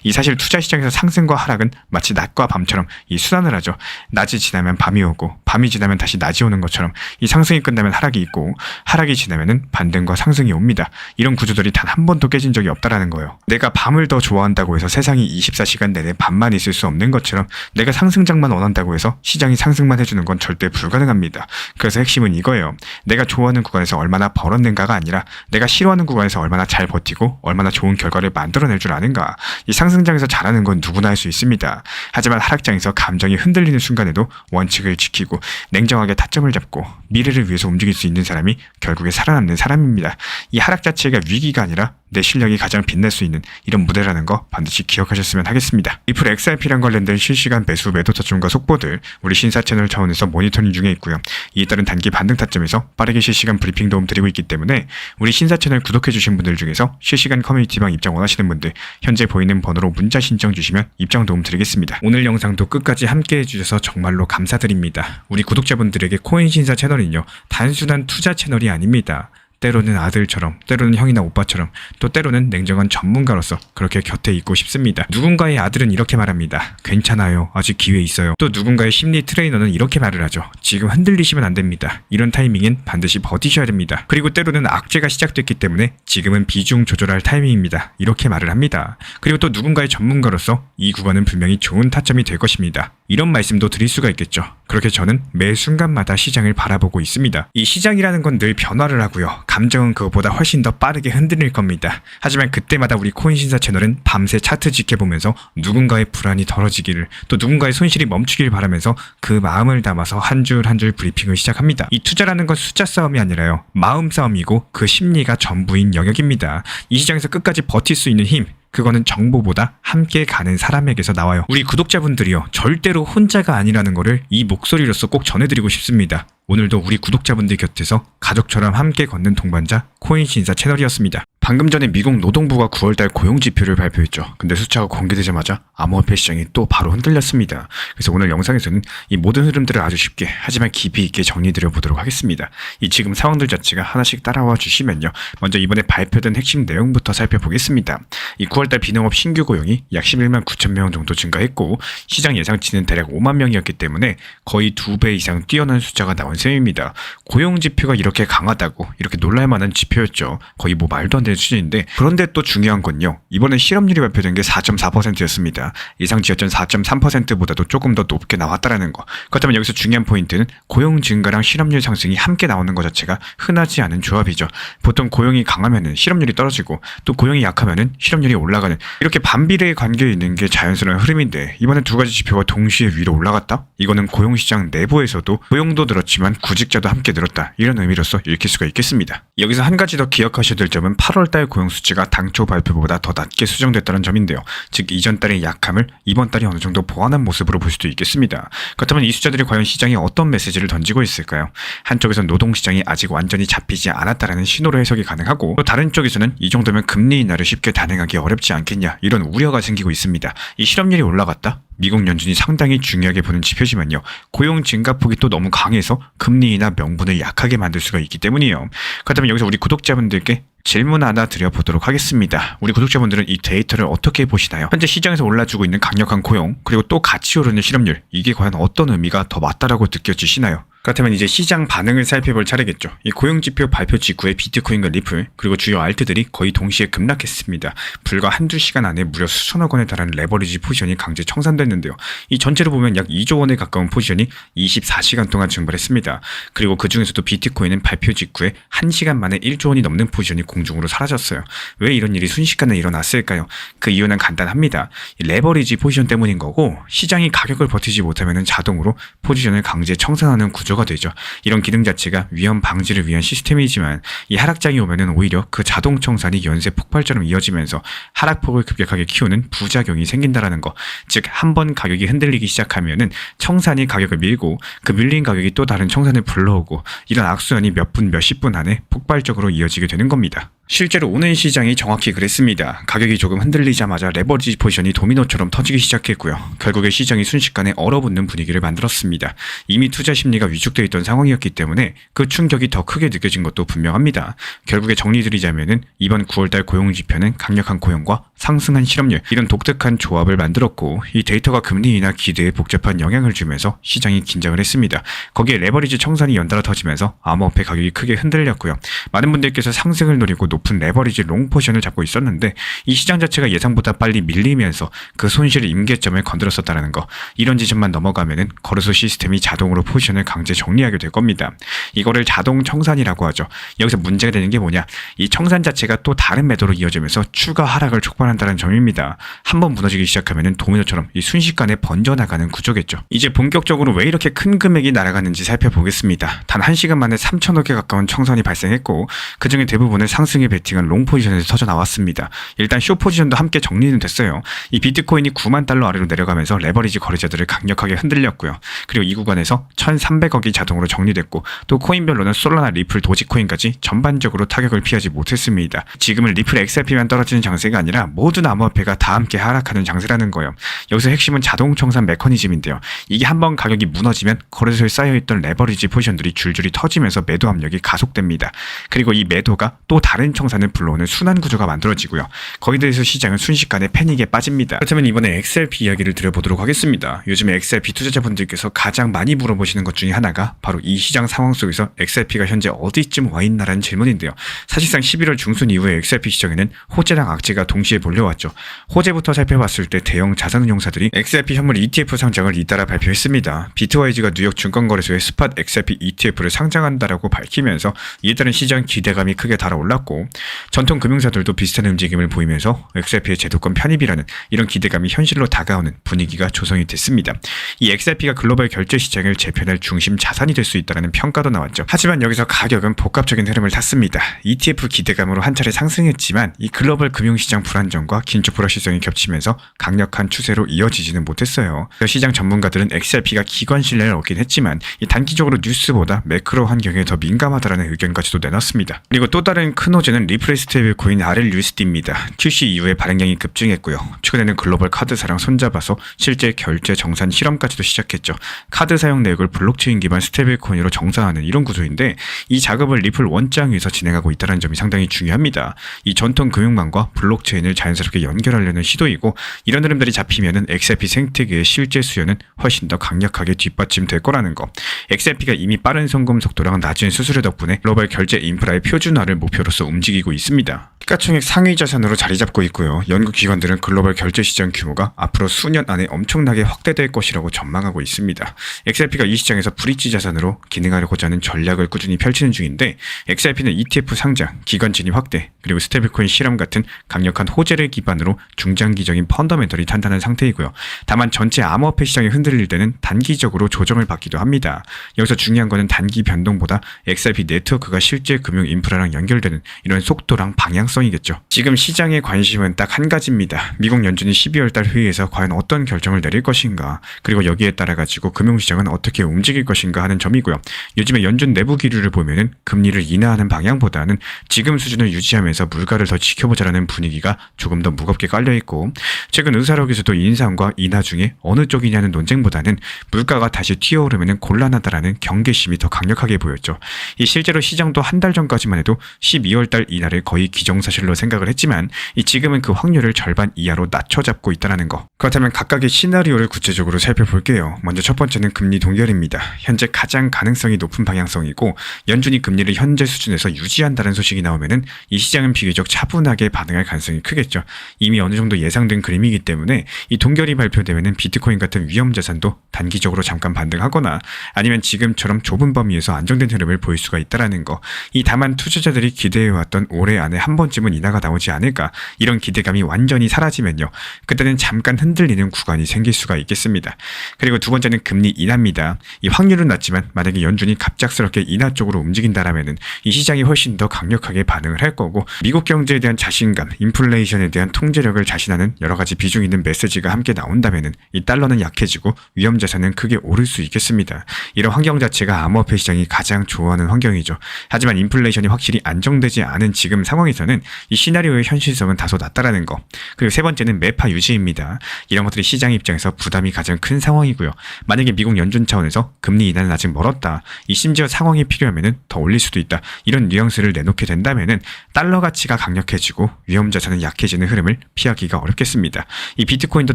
이 사실 투자 시장에서 상승과 하락은 마치 낮과 밤처럼 이 순환을 하죠. 낮이 지나면 밤이 오고 밤이 지나면 다시 낮이 오는 것처럼 이 상승이 끝나면 하락이 있고 하락이 지나면은 반등과 상승이 옵니다. 이런 구조들이 단 한 번도 깨진 적이 없다라는 거예요. 내가 밤을 더 좋아한다고 해서 세상이 24시간 내내 밤만 있을 수 없는 것처럼 내가 상승장만 원한다고 해서 시장이 상승만 해주는 건 절대 불가능합니다. 그래서 핵심은 이거예요. 내가 좋아하는 구간에서 얼마나 벌었는가가 아니라 내가 싫어하는 구간에서 얼마나 잘 버티고 얼마나 좋은 결과를 만들어낼 줄 아는가. 이 상승장에서 잘하는 건 누구나 할 수 있습니다. 하지만 하락장에서 감정이 흔들리는 순간에도 원칙을 지키고 냉정하게 타점을 잡고 미래를 위해서 움직일 수 있는 사람이 결국에 살아남는 사람입니다. 이 하락 자체가 위기가 아니라 내 실력이 가장 빛날 수 있는 이런 무대라는 거 반드시 기억하셨으면 하겠습니다. 리플 XRP랑 관련된 실시간 매수 매도 타점과 속보들 우리 신사 채널 차원에서 모니터링 중에 있고요. 이에 따른 단기 반등 타점에서 빠르게 실시간 브리핑 도움 드리고 있기 때문에 우리 신사 채널 구독해주신 분들 중에서 실시간 커뮤니티방 입장 원하시는 분들 현재 보이는 번호로 문자 신청 주시면 입장 도움 드리겠습니다. 오늘 영상도 끝까지 함께 해주셔서 정말로 감사드립니다. 우리 구독자분들에게 코인 신사 채널은요, 단순한 투자 채널이 아닙니다. 때로는 아들처럼, 때로는 형이나 오빠처럼, 또 때로는 냉정한 전문가로서 그렇게 곁에 있고 싶습니다. 누군가의 아들은 이렇게 말합니다. 괜찮아요. 아직 기회 있어요. 또 누군가의 심리 트레이너는 이렇게 말을 하죠. 지금 흔들리시면 안 됩니다. 이런 타이밍엔 반드시 버티셔야 됩니다. 그리고 때로는 악재가 시작됐기 때문에 지금은 비중 조절할 타이밍입니다. 이렇게 말을 합니다. 그리고 또 누군가의 전문가로서 이 구간은 분명히 좋은 타점이 될 것입니다. 이런 말씀도 드릴 수가 있겠죠. 그렇게 저는 매 순간마다 시장을 바라보고 있습니다. 이 시장이라는 건 늘 변화를 하고요. 감정은 그것보다 훨씬 더 빠르게 흔들릴 겁니다. 하지만 그때마다 우리 코인신사 채널은 밤새 차트 지켜보면서 누군가의 불안이 덜어지기를, 또 누군가의 손실이 멈추길 바라면서 그 마음을 담아서 한 줄 한 줄 브리핑을 시작합니다. 이 투자라는 건 숫자 싸움이 아니라요, 마음 싸움이고 그 심리가 전부인 영역입니다. 이 시장에서 끝까지 버틸 수 있는 힘, 그거는 정보보다 함께 가는 사람에게서 나와요. 우리 구독자분들이요, 절대로 혼자가 아니라는 거를 이 목소리로서 꼭 전해드리고 싶습니다. 오늘도 우리 구독자분들 곁에서 가족처럼 함께 걷는 동반자 코인신사 채널이었습니다. 방금 전에 미국 노동부가 9월달 고용지표를 발표했죠. 근데 숫자가 공개되자마자 암호화폐 시장이 또 바로 흔들렸습니다. 그래서 오늘 영상에서는 이 모든 흐름들을 아주 쉽게 하지만 깊이 있게 정리드려 보도록 하겠습니다. 이 지금 상황들 자체가 하나씩 따라와 주시면요, 먼저 이번에 발표된 핵심 내용부터 살펴보겠습니다. 이 9월달 비농업 신규 고용이 약 11만 9천 명 정도 증가했고 시장 예상치는 대략 5만 명이었기 때문에 거의 2배 이상 뛰어난 숫자가 나온 셈입니다. 고용지표가 이렇게 강하다고 이렇게 놀랄만한 지표였죠. 거의 뭐 말도 안 되는 수준인데, 그런데 또 중요한 건요, 이번에 실업률이 발표된 게 4.4%였습니다. 예상치였던 4.3%보다도 조금 더 높게 나왔다라는 거. 그렇다면 여기서 중요한 포인트는 고용 증가랑 실업률 상승이 함께 나오는 것 자체가 흔하지 않은 조합이죠. 보통 고용이 강하면은 실업률이 떨어지고 또 고용이 약하면은 실업률이 올라가는, 이렇게 반비례의 관계에 있는 게 자연스러운 흐름인데, 이번에 두 가지 지표가 동시에 위로 올라갔다? 이거는 고용시장 내부에서도 고용도 늘었지만 구직자도 함께 늘었다, 이런 의미로서 읽힐 수가 있겠습니다. 여기서 한 가지 더 기억하셔야 될 점은 8월달 고용 수치가 당초 발표보다 더 낮게 수정됐다는 점인데요. 즉 이전 달의 약함을 이번 달이 어느 정도 보완한 모습으로 볼 수도 있겠습니다. 그렇다면 이 숫자들이 과연 시장에 어떤 메시지를 던지고 있을까요? 한쪽에선 노동시장이 아직 완전히 잡히지 않았다라는 신호로 해석이 가능하고, 또 다른 쪽에서는 이 정도면 금리 인하를 쉽게 단행하기 어렵지 않겠냐, 이런 우려가 생기고 있습니다. 이 실업률이 올라갔다? 미국 연준이 상당히 중요하게 보는 지표지만요, 고용 증가폭이 또 너무 강해서 금리 인하 명분을 약하게 만들 수가 있기 때문이에요. 그렇다면 여기서 우리 구독자분들께 질문 하나 드려보도록 하겠습니다. 우리 구독자분들은 이 데이터를 어떻게 보시나요? 현재 시장에서 올라주고 있는 강력한 고용, 그리고 또 같이 오르는 실업률, 이게 과연 어떤 의미가 더 맞다라고 느껴지시나요? 그렇다면 이제 시장 반응을 살펴볼 차례겠죠. 이 고용지표 발표 직후에 비트코인과 리플, 그리고 주요 알트들이 거의 동시에 급락했습니다. 불과 한두 시간 안에 무려 수천억 원에 달하는 레버리지 포지션이 강제 청산됐는데요. 이 전체로 보면 약 2조 원에 가까운 포지션이 24시간 동안 증발했습니다. 그리고 그 중에서도 비트코인은 발표 직후에 1시간 만에 1조 원이 넘는 포지션이 공중으로 사라졌어요. 왜 이런 일이 순식간에 일어났을까요? 그 이유는 간단합니다. 이 레버리지 포지션 때문인 거고, 시장이 가격을 버티지 못하면 자동으로 포지션을 강제 청산하는 구조가 되죠. 이런 기능 자체가 위험 방지를 위한 시스템이지만, 이 하락장이 오면은 오히려 그 자동 청산이 연쇄 폭발처럼 이어지면서 하락폭을 급격하게 키우는 부작용이 생긴다라는 거. 즉, 한번 가격이 흔들리기 시작하면은 청산이 가격을 밀고, 그 밀린 가격이 또 다른 청산을 불러오고, 이런 악순환이 몇 분, 몇십 분 안에 폭발적으로 이어지게 되는 겁니다. 실제로 오늘 시장이 정확히 그랬습니다. 가격이 조금 흔들리자마자 레버리지 포지션이 도미노처럼 터지기 시작했고요. 결국에 시장이 순식간에 얼어붙는 분위기를 만들었습니다. 이미 투자 심리가 위축되어 있던 상황이었기 때문에 그 충격이 더 크게 느껴진 것도 분명합니다. 결국에 정리드리자면은 이번 9월달 고용지표는 강력한 고용과 상승한 실업률, 이런 독특한 조합을 만들었고, 이 데이터가 금리 인하 기대에 복잡한 영향을 주면서 시장이 긴장을 했습니다. 거기에 레버리지 청산이 연달아 터지면서 암호화폐 가격이 크게 흔들렸고요. 많은 분들께서 상승을 노리고 높은 레버리지 롱 포지션을 잡고 있었는데, 이 시장 자체가 예상보다 빨리 밀리면서 그 손실 임계점을 건드렸었다는 거. 이런 지점만 넘어가면은 거래소 시스템이 자동으로 포지션을 강제 정리하게 될 겁니다. 이거를 자동 청산이라고 하죠. 여기서 문제가 되는 게 뭐냐, 이 청산 자체가 또 다른 매도로 이어지면서 추가 하락을 촉발한다는 점입니다. 한번 무너지기 시작하면은 도미노처럼 이 순식간에 번져나가는 구조겠죠. 이제 본격적으로 왜 이렇게 큰 금액이 날아가는지 살펴보겠습니다. 단 1시간 만에 3천억에 가까운 청산이 발생했고, 그중에 대부분은 상승에 베팅한 롱 포지션에서 터져 나왔습니다. 일단 쇼 포지션도 함께 정리는 됐어요. 이 비트코인이 9만 달러 아래로 내려가면서 레버리지 거래자들을 강력하게 흔들렸고요. 그리고 이 구간에서 1,300억이 자동으로 정리됐고, 또 코인별로는 솔라나, 리플, 도지코인까지 전반적으로 타격을 피하지 못했습니다. 지금은 리플 XRP만 떨어지는 장세가 아니라 모든 암호화폐가 다 함께 하락하는 장세라는 거예요. 여기서 핵심은 자동 청산 메커니즘인데요. 이게 한번 가격이 무너지면 거래소에 쌓여있던 레버리지 포지션들이 줄줄이 터지면서 매도 압력이 가속됩니다. 그리고 이 매도가 또 다른 청산을 불러오는 순환 구조가 만들어지고요. 거기에 대해서 시장은 순식간에 패닉에 빠집니다. 그렇다면 이번에 XRP 이야기를 드려보도록 하겠습니다. 요즘에 XRP 투자자분들께서 가장 많이 물어보시는 것 중에 하나가 바로 이 시장 상황 속에서 XRP가 현재 어디쯤 와 있나라는 질문인데요. 사실상 11월 중순 이후에 XRP 시장에는 호재랑 악재가 동시에 몰려왔죠. 호재부터 살펴봤을 때 대형 자산운용사들이 XRP 현물 ETF 상장을 잇따라 발표했습니다. 비트와이즈가 뉴욕 증권거래소에 스팟 XRP ETF를 상장한다라고 밝히면서 이에 따른 시장 기대감이 크게 달아올랐고, 전통 금융사들도 비슷한 움직임을 보이면서 XRP의 제도권 편입이라는 이런 기대감이 현실로 다가오는 분위기가 조성이 됐습니다. 이 XRP가 글로벌 결제 시장을 재편할 중심 자산이 될 수 있다는 평가도 나왔죠. 하지만 여기서 가격은 복합적인 흐름을 탔습니다. ETF 기대감으로 한 차례 상승했지만 이 글로벌 금융시장 불안정과 긴축 불확실성이 겹치면서 강력한 추세로 이어지지는 못했어요. 시장 전문가들은 XRP가 기관 신뢰를 얻긴 했지만 이 단기적으로 뉴스보다 매크로 환경에 더 민감하다는 의견까지도 내놨습니다. 그리고 또 다른 큰 호재는 리플의 스테이블 코인 RLUSD입니다. 출시 이후에 발행량이 급증했고요. 최근에는 글로벌 카드사랑 손잡아서 실제 결제 정산 실험까지도 시작했죠. 카드 사용 내역을 블록체인 기반 스테이블 코인으로 정산하는 이런 구조인데, 이 작업을 리플 원장 위에서 진행하고 있다는 점이 상당히 중요합니다. 이 전통 금융망과 블록체인을 자연스럽게 연결하려는 시도이고, 이런 흐름들이 잡히면은 XRP 생태계의 실제 수요는 훨씬 더 강력하게 뒷받침될 거라는 거. XRP가 이미 빠른 송금 속도랑 낮은 수수료 덕분에 글로벌 결제 인프라의 표준화를 목표로서 움직이고 있습니다. 시가총액 상위 자산으로 자리 잡고 있고요. 연구기관들은 글로벌 결제시장 규모가 앞으로 수년 안에 엄청나게 확대될 것이라고 전망하고 있습니다. XRP가 이 시장에서 브릿지 자산으로 기능하려고자 하는 전략을 꾸준히 펼치는 중인데, XRP는 ETF 상장, 기관 진입 확대, 그리고 스테이블코인 실험 같은 강력한 호재를 기반으로 중장기적인 펀더멘털이 탄탄한 상태이고요. 다만 전체 암호화폐 시장이 흔들릴 때는 단기적으로 조정을 받기도 합니다. 여기서 중요한 거는 단기 변동보다 XRP 네트워크가 실제 금융 인프라랑 연결되는 이런 속도랑 방향성이겠죠. 지금 시장의 관심은 딱 한 가지입니다. 미국 연준이 12월 달 회의에서 과연 어떤 결정을 내릴 것인가, 그리고 여기에 따라 가지고 금융시장은 어떻게 움직일 것인가 하는 점이고요. 요즘에 연준 내부 기류를 보면은 금리를 인하하는 방향보다는 지금 수준을 유지하면서 물가를 더 지켜보자라는 분위기가 조금 더 무겁게 깔려있고, 최근 의사록에서도 인상과 인하 중에 어느 쪽이냐는 논쟁보다는 물가가 다시 튀어오르면 곤란하다라는 경계심이 더 강력하게 보였죠. 이 실제로 시장도 한 달 전까지만 해도 12월 달 인하를 거의 기정사실로 생각을 했지만, 지금은 그 확률을 절반 이하로 낮춰잡고 있다는 거. 그렇다면 각각의 시나리오를 구체적으로 살펴볼게요. 먼저 첫 번째는 금리 동결입니다. 현재 가장 가능성이 높은 방향성이고, 연준이 금리를 현재 수준에서 유지한다는 소식이 나오면은 이 시장은 비교적 차분하게 반응할 가능성이 크겠죠. 이미 어느 정도 예상된 그림이기 때문에 이 동결이 발표되면은 비트코인 같은 위험 자산도 단기적으로 잠깐 반등하거나, 아니면 지금처럼 좁은 범위에서 안정된 흐름을 보일 수가 있다라는 거. 다만 투자자들이 기대해왔던 올해 안에 한 번쯤은 인하가 나오지 않을까, 이런 기대감이 완전히 사라지면요, 그때는 잠깐 흔들리는 구간이 생길 수가 있겠습니다. 그리고 두 번째는 금리 인하입니다. 이 확률은 낮지만 만약에 연준이 갑작스럽게 인하 쪽으로 움직인다라면은 이 시장이 훨씬 더 강력하게 반응을 할 거고, 미국 경제에 대한 자신감, 인플레이션에 대한 통제력을 자신하는 여러 가지 비중 있는 메시지가 함께 나온다면은 이 달러는 약해지고 위험 자산은 크게 오를 수 있겠습니다. 이런 환경 자체가 암호화폐 시장이 가장 좋아하는 환경이죠. 하지만 인플레이션이 확실히 안정되지 않은 지금 상황에서는 이 시나리오의 현실성은 다소 낮다라는 거. 그리고 세 번째는 매파 유지입니다. 이런 것들이 시장 입장에서 부담이 가장 큰 상황이고요. 만약에 미국 연준 차원에서 금리 인하는 아직 멀었다, 심지어 상황이 필요하면은 더 올릴 수도 있다, 이런 뉘앙스를 내놓게 된다면은 달러 가치가 강력해지고 위험 자산은 약해지는 흐름을 피하기가 어렵겠습니다. 이 비트코인도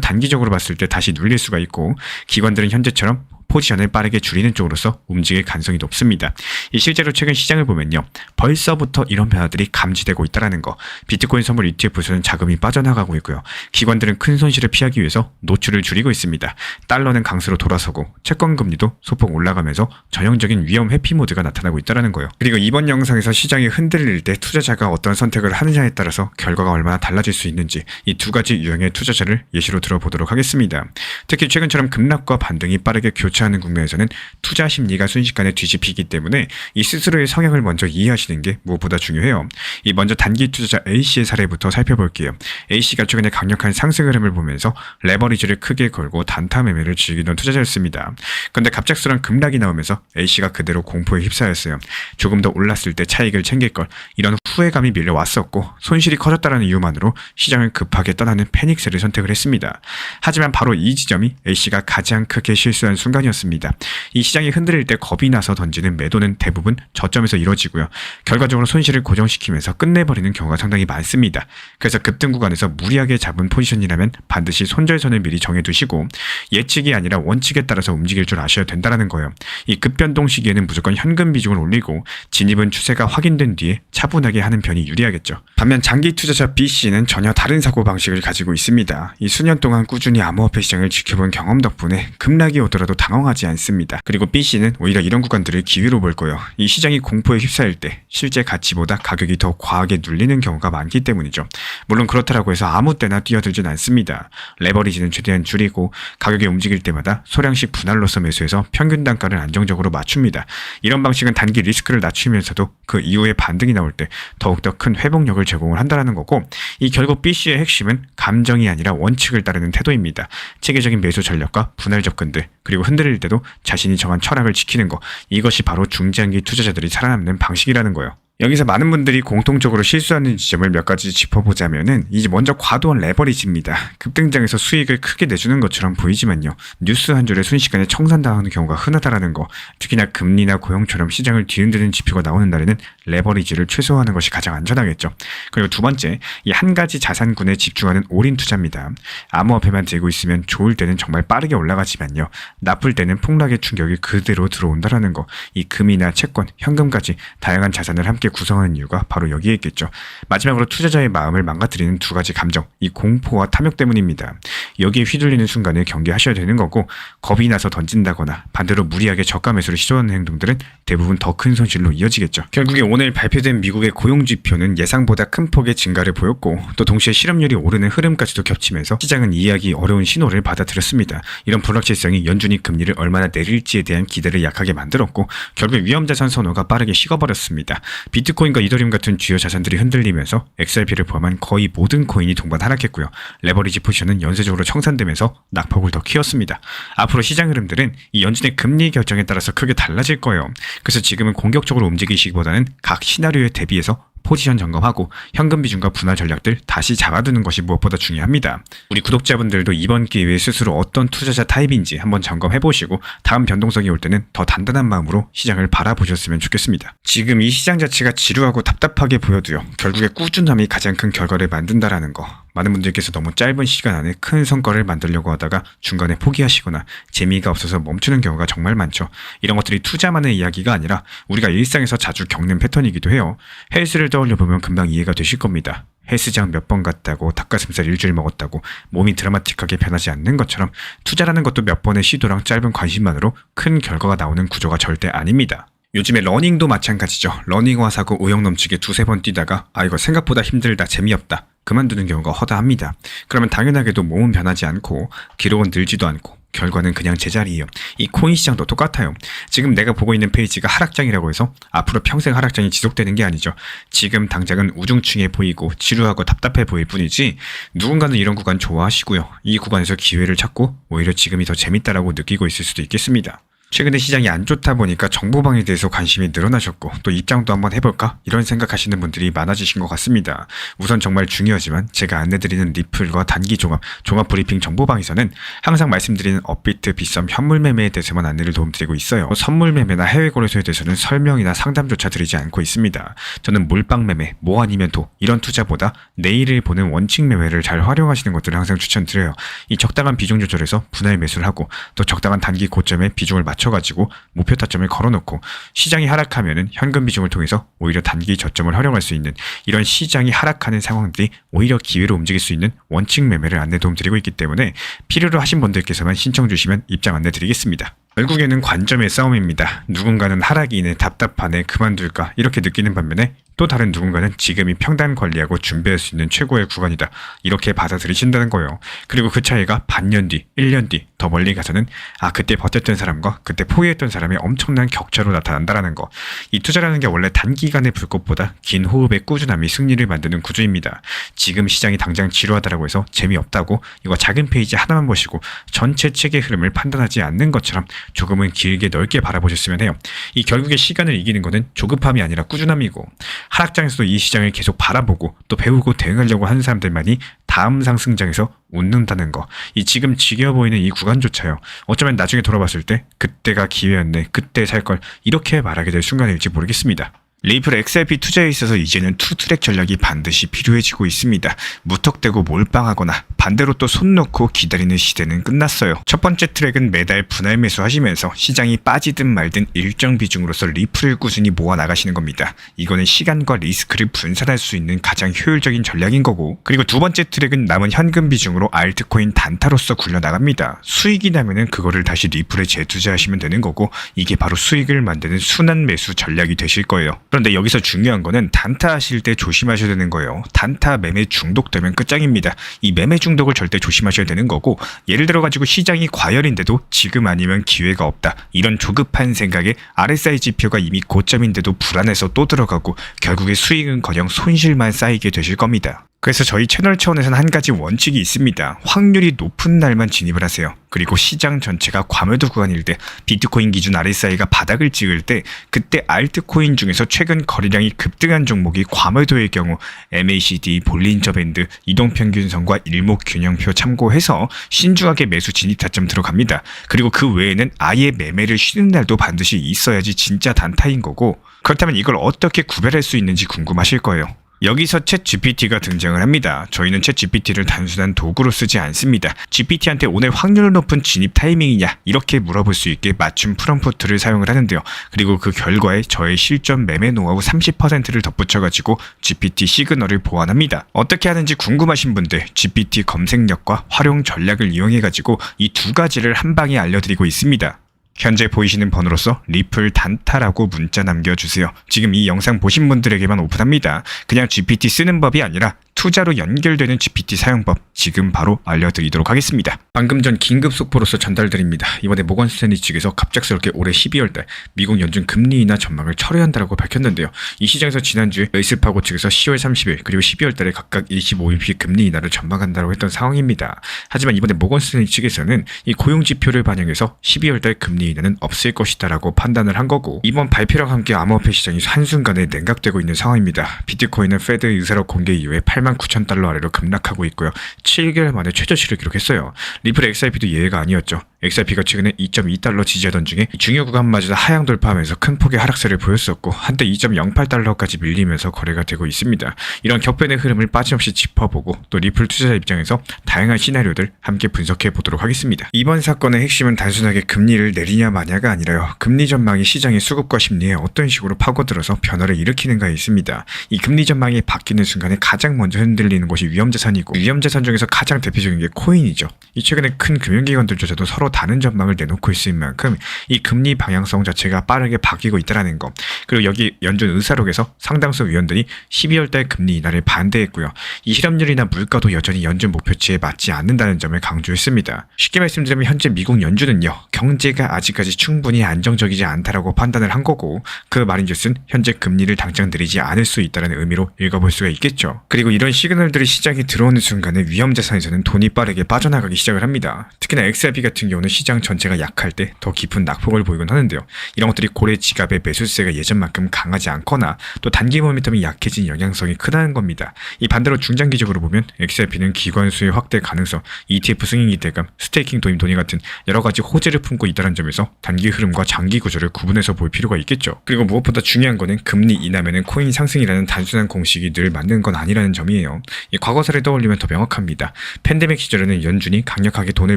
단기적으로 봤을 때 다시 눌릴 수가 있고, 기관들은 현재처럼 포지션을 빠르게 줄이는 쪽으로서 움직일 가능성이 높습니다. 실제로 최근 시장을 보면요, 벌써부터 이런 변화들이 감지되고 있다는 거. 비트코인 선물 ETF에서는 자금이 빠져나가고 있고요. 기관들은 큰 손실을 피하기 위해서 노출을 줄이고 있습니다. 달러는 강세로 돌아서고 채권 금리도 소폭 올라가면서 전형적인 위험 회피 모드가 나타나고 있다는 거예요. 그리고 이번 영상에서 시장이 흔들릴 때 투자자가 어떤 선택을 하느냐에 따라서 결과가 얼마나 달라질 수 있는지, 이 두 가지 유형의 투자자를 예시로 들어보도록 하겠습니다. 특히 최근처럼 급락과 반등이 빠르게 교차하는 국면에서는 투자 심리가 순식간에 뒤집히기 때문에 이 스스로의 성향을 먼저 이해하시는 게 무엇보다 중요해요. 먼저 단기 투자자 A씨의 사례부터 살펴볼게요. A씨가 최근에 강력한 상승 흐름을 보면서 레버리지를 크게 걸고 단타 매매를 즐기던 투자자였습니다. 그런데 갑작스러운 급락이 나오면서 A씨가 그대로 공포에 휩싸였어요. 조금 더 올랐을 때 차익을 챙길 걸, 이런 후회감이 밀려왔었고, 손실이 커졌다는 이유만으로 시장을 급하게 떠나는 패닉세를 선택을 했습니다. 하지만 바로 이 지점이 A씨가 가장 크게 실수한 순간이었습니다. 이 시장이 흔들릴 때 겁이 나서 던지는 매도는 대부분 저점에서 이뤄지고요. 결과적으로 손실을 고정시키면서 끝내버리는 경우가 상당히 많습니다. 그래서 급등 구간에서 무리하게 잡은 포지션이라면 반드시 손절선을 미리 정해두시고, 예측이 아니라 원칙에 따라서 움직일 줄 아셔야 된다는 거예요. 이 급변동 시기에는 무조건 현금 비중을 올리고, 진입은 추세가 확인된 뒤에 차분하게 하는 편이 유리하겠죠. 반면 장기 투자자 B씨는 전혀 다른 사고방식을 가지고 있습니다. 이 수년 동안 꾸준히 암호화폐 시장을 지켜본 경험 덕분에 급락이 오더라도 당황하지 않습니다. 그리고 B씨는 오히려 이런 구간들을 기회로 볼 거예요. 이 시장이 공포에 휩싸일 때 실제 가치보다 가격이 더 과하게 눌리는 경우가 많기 때문이죠. 물론 그렇다고 해서 아무 때나 뛰어들진 않습니다. 레버리지는 최대한 줄이고, 가격이 움직일 때마다 소량씩 분할로서 매수해서 평균 단가를 안정적으로 맞춥니다. 이런 방식은 단기 리스크를 낮추면서도 그 이후에 반등이 나올 때 더욱더 큰 회복력을 제공을 한다는 거고, 이 결국 B씨의 핵심은 감정이 아니라 원칙을 따르는 태도입니다. 체계적인 매수 전략과 분할 접근들, 그리고 흔들릴 때도 자신이 정한 철학을 지키는 거, 이것이 바로 중장기 투자자들이 살아남는 방식이라는 거예요. 여기서 많은 분들이 공통적으로 실수하는 지점을 몇 가지 짚어보자면은, 이제 먼저 과도한 레버리지입니다. 급등장에서 수익을 크게 내주는 것처럼 보이지만요, 뉴스 한 줄에 순식간에 청산당하는 경우가 흔하다라는 거. 특히나 금리나 고용처럼 시장을 뒤흔드는 지표가 나오는 날에는 레버리지를 최소화하는 것이 가장 안전하겠죠. 그리고 두 번째, 이 한 가지 자산군에 집중하는 올인 투자입니다. 암호화폐만 들고 있으면 좋을 때는 정말 빠르게 올라가지만요. 나쁠 때는 폭락의 충격이 그대로 들어온다라는 거. 이 금이나 채권, 현금까지 다양한 자산을 함께 구성하는 이유가 바로 여기에 있겠죠. 마지막으로 투자자의 마음을 망가뜨리는 두 가지 감정, 이 공포와 탐욕 때문입니다. 여기에 휘둘리는 순간에 경계하셔야 되는 거고, 겁이 나서 던진다거나 반대로 무리하게 저가 매수를 시도하는 행동들은 대부분 더 큰 손실로 이어지겠죠. 결국에 오늘 발표된 미국의 고용지표는 예상보다 큰 폭의 증가를 보였고, 또 동시에 실업률이 오르는 흐름까지도 겹치면서 시장은 이해하기 어려운 신호를 받아들였습니다. 이런 불확실성이 연준이 금리를 얼마나 내릴지에 대한 기대를 약하게 만들었고, 결국 위험자산 선호가 빠르게 식어버렸습니다. 비트코인과 이더리움 같은 주요 자산들이 흔들리면서 XRP를 포함한 거의 모든 코인이 동반 하락했고요. 레버리지 포지션은 연쇄적으로 청산되면서 낙폭을 더 키웠습니다. 앞으로 시장 흐름들은 이 연준의 금리 결정에 따라서 크게 달라질 거예요. 그래서 지금은 공격적으로 움직이시기보다는 각 시나리오에 대비해서 포지션 점검하고 현금 비중과 분할 전략들 다시 잡아두는 것이 무엇보다 중요합니다. 우리 구독자분들도 이번 기회에 스스로 어떤 투자자 타입인지 한번 점검해보시고 다음 변동성이 올 때는 더 단단한 마음으로 시장을 바라보셨으면 좋겠습니다. 지금 이 시장 자체가 지루하고 답답하게 보여도요. 결국에 꾸준함이 가장 큰 결과를 만든다라는 거. 많은 분들께서 너무 짧은 시간 안에 큰 성과를 만들려고 하다가 중간에 포기하시거나 재미가 없어서 멈추는 경우가 정말 많죠. 이런 것들이 투자만의 이야기가 아니라 우리가 일상에서 자주 겪는 패턴이기도 해요. 헬스를 떠올려보면 금방 이해가 되실 겁니다. 헬스장 몇 번 갔다고 닭가슴살 일주일 먹었다고 몸이 드라마틱하게 변하지 않는 것처럼 투자라는 것도 몇 번의 시도랑 짧은 관심만으로 큰 결과가 나오는 구조가 절대 아닙니다. 요즘에 러닝도 마찬가지죠. 러닝화 사고 의욕 넘치게 두세 번 뛰다가 이거 생각보다 힘들다, 재미없다, 그만두는 경우가 허다합니다. 그러면 당연하게도 몸은 변하지 않고 기록은 늘지도 않고 결과는 그냥 제자리예요. 이 코인 시장도 똑같아요. 지금 내가 보고 있는 페이지가 하락장이라고 해서 앞으로 평생 하락장이 지속되는 게 아니죠. 지금 당장은 우중충해 보이고 지루하고 답답해 보일 뿐이지 누군가는 이런 구간 좋아하시고요. 이 구간에서 기회를 찾고 오히려 지금이 더 재밌다라고 느끼고 있을 수도 있겠습니다. 최근에 시장이 안 좋다 보니까 정보방에 대해서 관심이 늘어나셨고 또 입장도 한번 해볼까? 이런 생각하시는 분들이 많아지신 것 같습니다. 우선 정말 중요하지만 제가 안내드리는 리플과 단기 종합 브리핑 정보방에서는 항상 말씀드리는 업비트, 빗썸, 현물 매매에 대해서만 안내를 도움드리고 있어요. 선물 매매나 해외 거래소에 대해서는 설명이나 상담조차 드리지 않고 있습니다. 저는 몰빵 매매, 뭐 아니면 도 이런 투자보다 내일을 보는 원칙 매매를 잘 활용하시는 것들을 항상 추천드려요. 이 적당한 비중 조절해서 분할 매수를 하고 또 적당한 단기 고점에 비중을 맞춰가지고 목표 타점을 걸어놓고 시장이 하락하면은 현금 비중을 통해서 오히려 단기 저점을 활용할 수 있는 이런 시장이 하락하는 상황들이 오히려 기회로 움직일 수 있는 원칙 매매를 안내 도움드리고 있기 때문에 필요로 하신 분들께서만 신청 주시면 입장 안내 드리겠습니다. 결국에는 관점의 싸움입니다. 누군가는 하락이 인해 답답하네, 그만둘까 이렇게 느끼는 반면에 또 다른 누군가는 지금이 평단 관리하고 준비할 수 있는 최고의 구간이다, 이렇게 받아들이신다는 거예요. 그리고 그 차이가 반년 뒤, 1년 뒤 더 멀리 가서는 그때 버텼던 사람과 그때 포기했던 사람의 엄청난 격차로 나타난다라는 거. 이 투자라는 게 원래 단기간의 불꽃보다 긴 호흡의 꾸준함이 승리를 만드는 구조입니다. 지금 시장이 당장 지루하다라고 해서 재미없다고 이거 작은 페이지 하나만 보시고 전체 책의 흐름을 판단하지 않는 것처럼 조금은 길게 넓게 바라보셨으면 해요. 이 결국에 시간을 이기는 거는 조급함이 아니라 꾸준함이고, 하락장에서도 이 시장을 계속 바라보고 또 배우고 대응하려고 하는 사람들만이 다음 상승장에서 웃는다는 거. 이 지금 지겨 보이는 이 구간조차요. 어쩌면 나중에 돌아봤을 때 그때가 기회였네, 그때 살 걸, 이렇게 말하게 될 순간일지 모르겠습니다. 리플 XRP 투자에 있어서 이제는 투트랙 전략이 반드시 필요해지고 있습니다. 무턱대고 몰빵하거나 반대로 또 손 놓고 기다리는 시대는 끝났어요. 첫 번째 트랙은 매달 분할 매수하시면서 시장이 빠지든 말든 일정 비중으로서 리플을 꾸준히 모아 나가시는 겁니다. 이거는 시간과 리스크를 분산할 수 있는 가장 효율적인 전략인 거고, 그리고 두 번째 트랙은 남은 현금 비중으로 알트코인 단타로서 굴려나갑니다. 수익이 나면은 그거를 다시 리플에 재투자하시면 되는 거고, 이게 바로 수익을 만드는 순환 매수 전략이 되실 거예요. 그런데 여기서 중요한 거는 단타 하실 때 조심하셔야 되는 거예요. 단타 매매 중독되면 끝장입니다. 이 매매 중독을 절대 조심하셔야 되는 거고, 예를 들어 가지고 시장이 과열인데도 지금 아니면 기회가 없다, 이런 조급한 생각에 RSI 지표가 이미 고점인데도 불안해서 또 들어가고 결국에 수익은커녕 손실만 쌓이게 되실 겁니다. 그래서 저희 채널 차원에서는 한 가지 원칙이 있습니다. 확률이 높은 날만 진입을 하세요. 그리고 시장 전체가 과매도 구간일 때, 비트코인 기준 RSI가 바닥을 찍을 때, 그때 알트코인 중에서 최근 거래량이 급등한 종목이 과매도의 경우 MACD, 볼린저 밴드, 이동평균선과 일목균형표 참고해서 신중하게 매수 진입 타점 들어갑니다. 그리고 그 외에는 아예 매매를 쉬는 날도 반드시 있어야지 진짜 단타인 거고, 그렇다면 이걸 어떻게 구별할 수 있는지 궁금하실 거예요. 여기서 챗 GPT가 등장을 합니다. 저희는 챗 GPT를 단순한 도구로 쓰지 않습니다. GPT한테 오늘 확률 높은 진입 타이밍이냐 이렇게 물어볼 수 있게 맞춤 프롬프트를 사용을 하는데요. 그리고 그 결과에 저의 실전 매매 노하우 30%를 덧붙여가지고 GPT 시그널을 보완합니다. 어떻게 하는지 궁금하신 분들 GPT 검색력과 활용 전략을 이용해가지고 이 두 가지를 한 방에 알려드리고 있습니다. 현재 보이시는 번호로서 리플 단타라고 문자 남겨주세요. 지금 이 영상 보신 분들에게만 오픈합니다. 그냥 GPT 쓰는 법이 아니라 투자로 연결되는 GPT 사용법 지금 바로 알려드리도록 하겠습니다. 방금 전 긴급 속보로서 전달드립니다. 이번에 모건 스탠리 측에서 갑작스럽게 올해 12월달 미국 연준 금리 인하 전망을 철회한다라고 밝혔는데요. 이 시장에서 지난주에 웨이스파고 측에서 10월 30일 그리고 12월달에 각각 25일씩 금리 인하를 전망한다고 했던 상황입니다. 하지만 이번에 모건 스탠리 측에서는 이 고용 지표를 반영해서 12월달 금리 인하는 없을 것이다라고 판단을 한 거고, 이번 발표랑 함께 암호화폐 시장이 한순간에 냉각되고 있는 상황입니다. 비트코인은 페드 의사록 공개 이후에 89,000달러 아래로 급락하고 있고요. 7개월 만에 최저치를 기록했어요. 리플 XRP도 예외가 아니었죠. XRP가 최근에 2.2달러 지지하던 중에 중요 구간마저 하향 돌파하면서 큰 폭의 하락세를 보였었고 한때 2.08달러까지 밀리면서 거래가 되고 있습니다. 이런 격변의 흐름을 빠짐없이 짚어보고 또 리플 투자자 입장에서 다양한 시나리오들 함께 분석해 보도록 하겠습니다. 이번 사건의 핵심은 단순하게 금리를 내리냐 마냐가 아니라요. 금리 전망이 시장의 수급과 심리에 어떤 식으로 파고들어서 변화를 일으키는가에 있습니다. 이 금리 전망이 바뀌는 순간에 가장 먼저 흔들리는 것이 위험자산이고, 위험자산 중에서 가장 대표적인 게 코인이죠. 이 최근에 큰 금융기관들조차도 서로 다른 전망을 내놓고 있을 만큼 이 금리 방향성 자체가 빠르게 바뀌고 있다는 거. 그리고 여기 연준 의사록에서 상당수 위원들이 12월달 금리 인하를 반대했고요. 이 실업률이나 물가도 여전히 연준 목표치에 맞지 않는다는 점을 강조했습니다. 쉽게 말씀드리면 현재 미국 연준은요, 경제가 아직까지 충분히 안정적이지 않다라고 판단을 한 거고, 그 말인즉슨 현재 금리를 당장 내리지 않을 수 있다는 의미로 읽어볼 수가 있겠죠. 그리고 이런 시그널들이 시장에 들어오는 순간에 위험자산에서는 돈이 빠르게 빠져나가기 시작을 합니다. 특히나 XRP 같은 경우는 시장 전체가 약할 때 더 깊은 낙폭을 보이곤 하는데요. 이런 것들이 고래 지갑의 매수세가 예전만큼 강하지 않거나 또 단기 모멘텀이 약해진 영향성이 크다는 겁니다. 이 반대로 중장기적으로 보면 XRP는 기관 수의 확대 가능성, ETF 승인 기대감, 스테이킹 도입 논의 같은 여러 가지 호재를 품고 있다는 점에서 단기 흐름과 장기 구조를 구분해서 볼 필요가 있겠죠. 그리고 무엇보다 중요한 거는 금리 인하면은 코인 상승이라는 단순한 공식이 늘 맞는 건 아니라는 점이에요. 이 과거사를 떠올리면 더 명확합니다. 팬데믹 시절에는 연준이 강력하게 돈을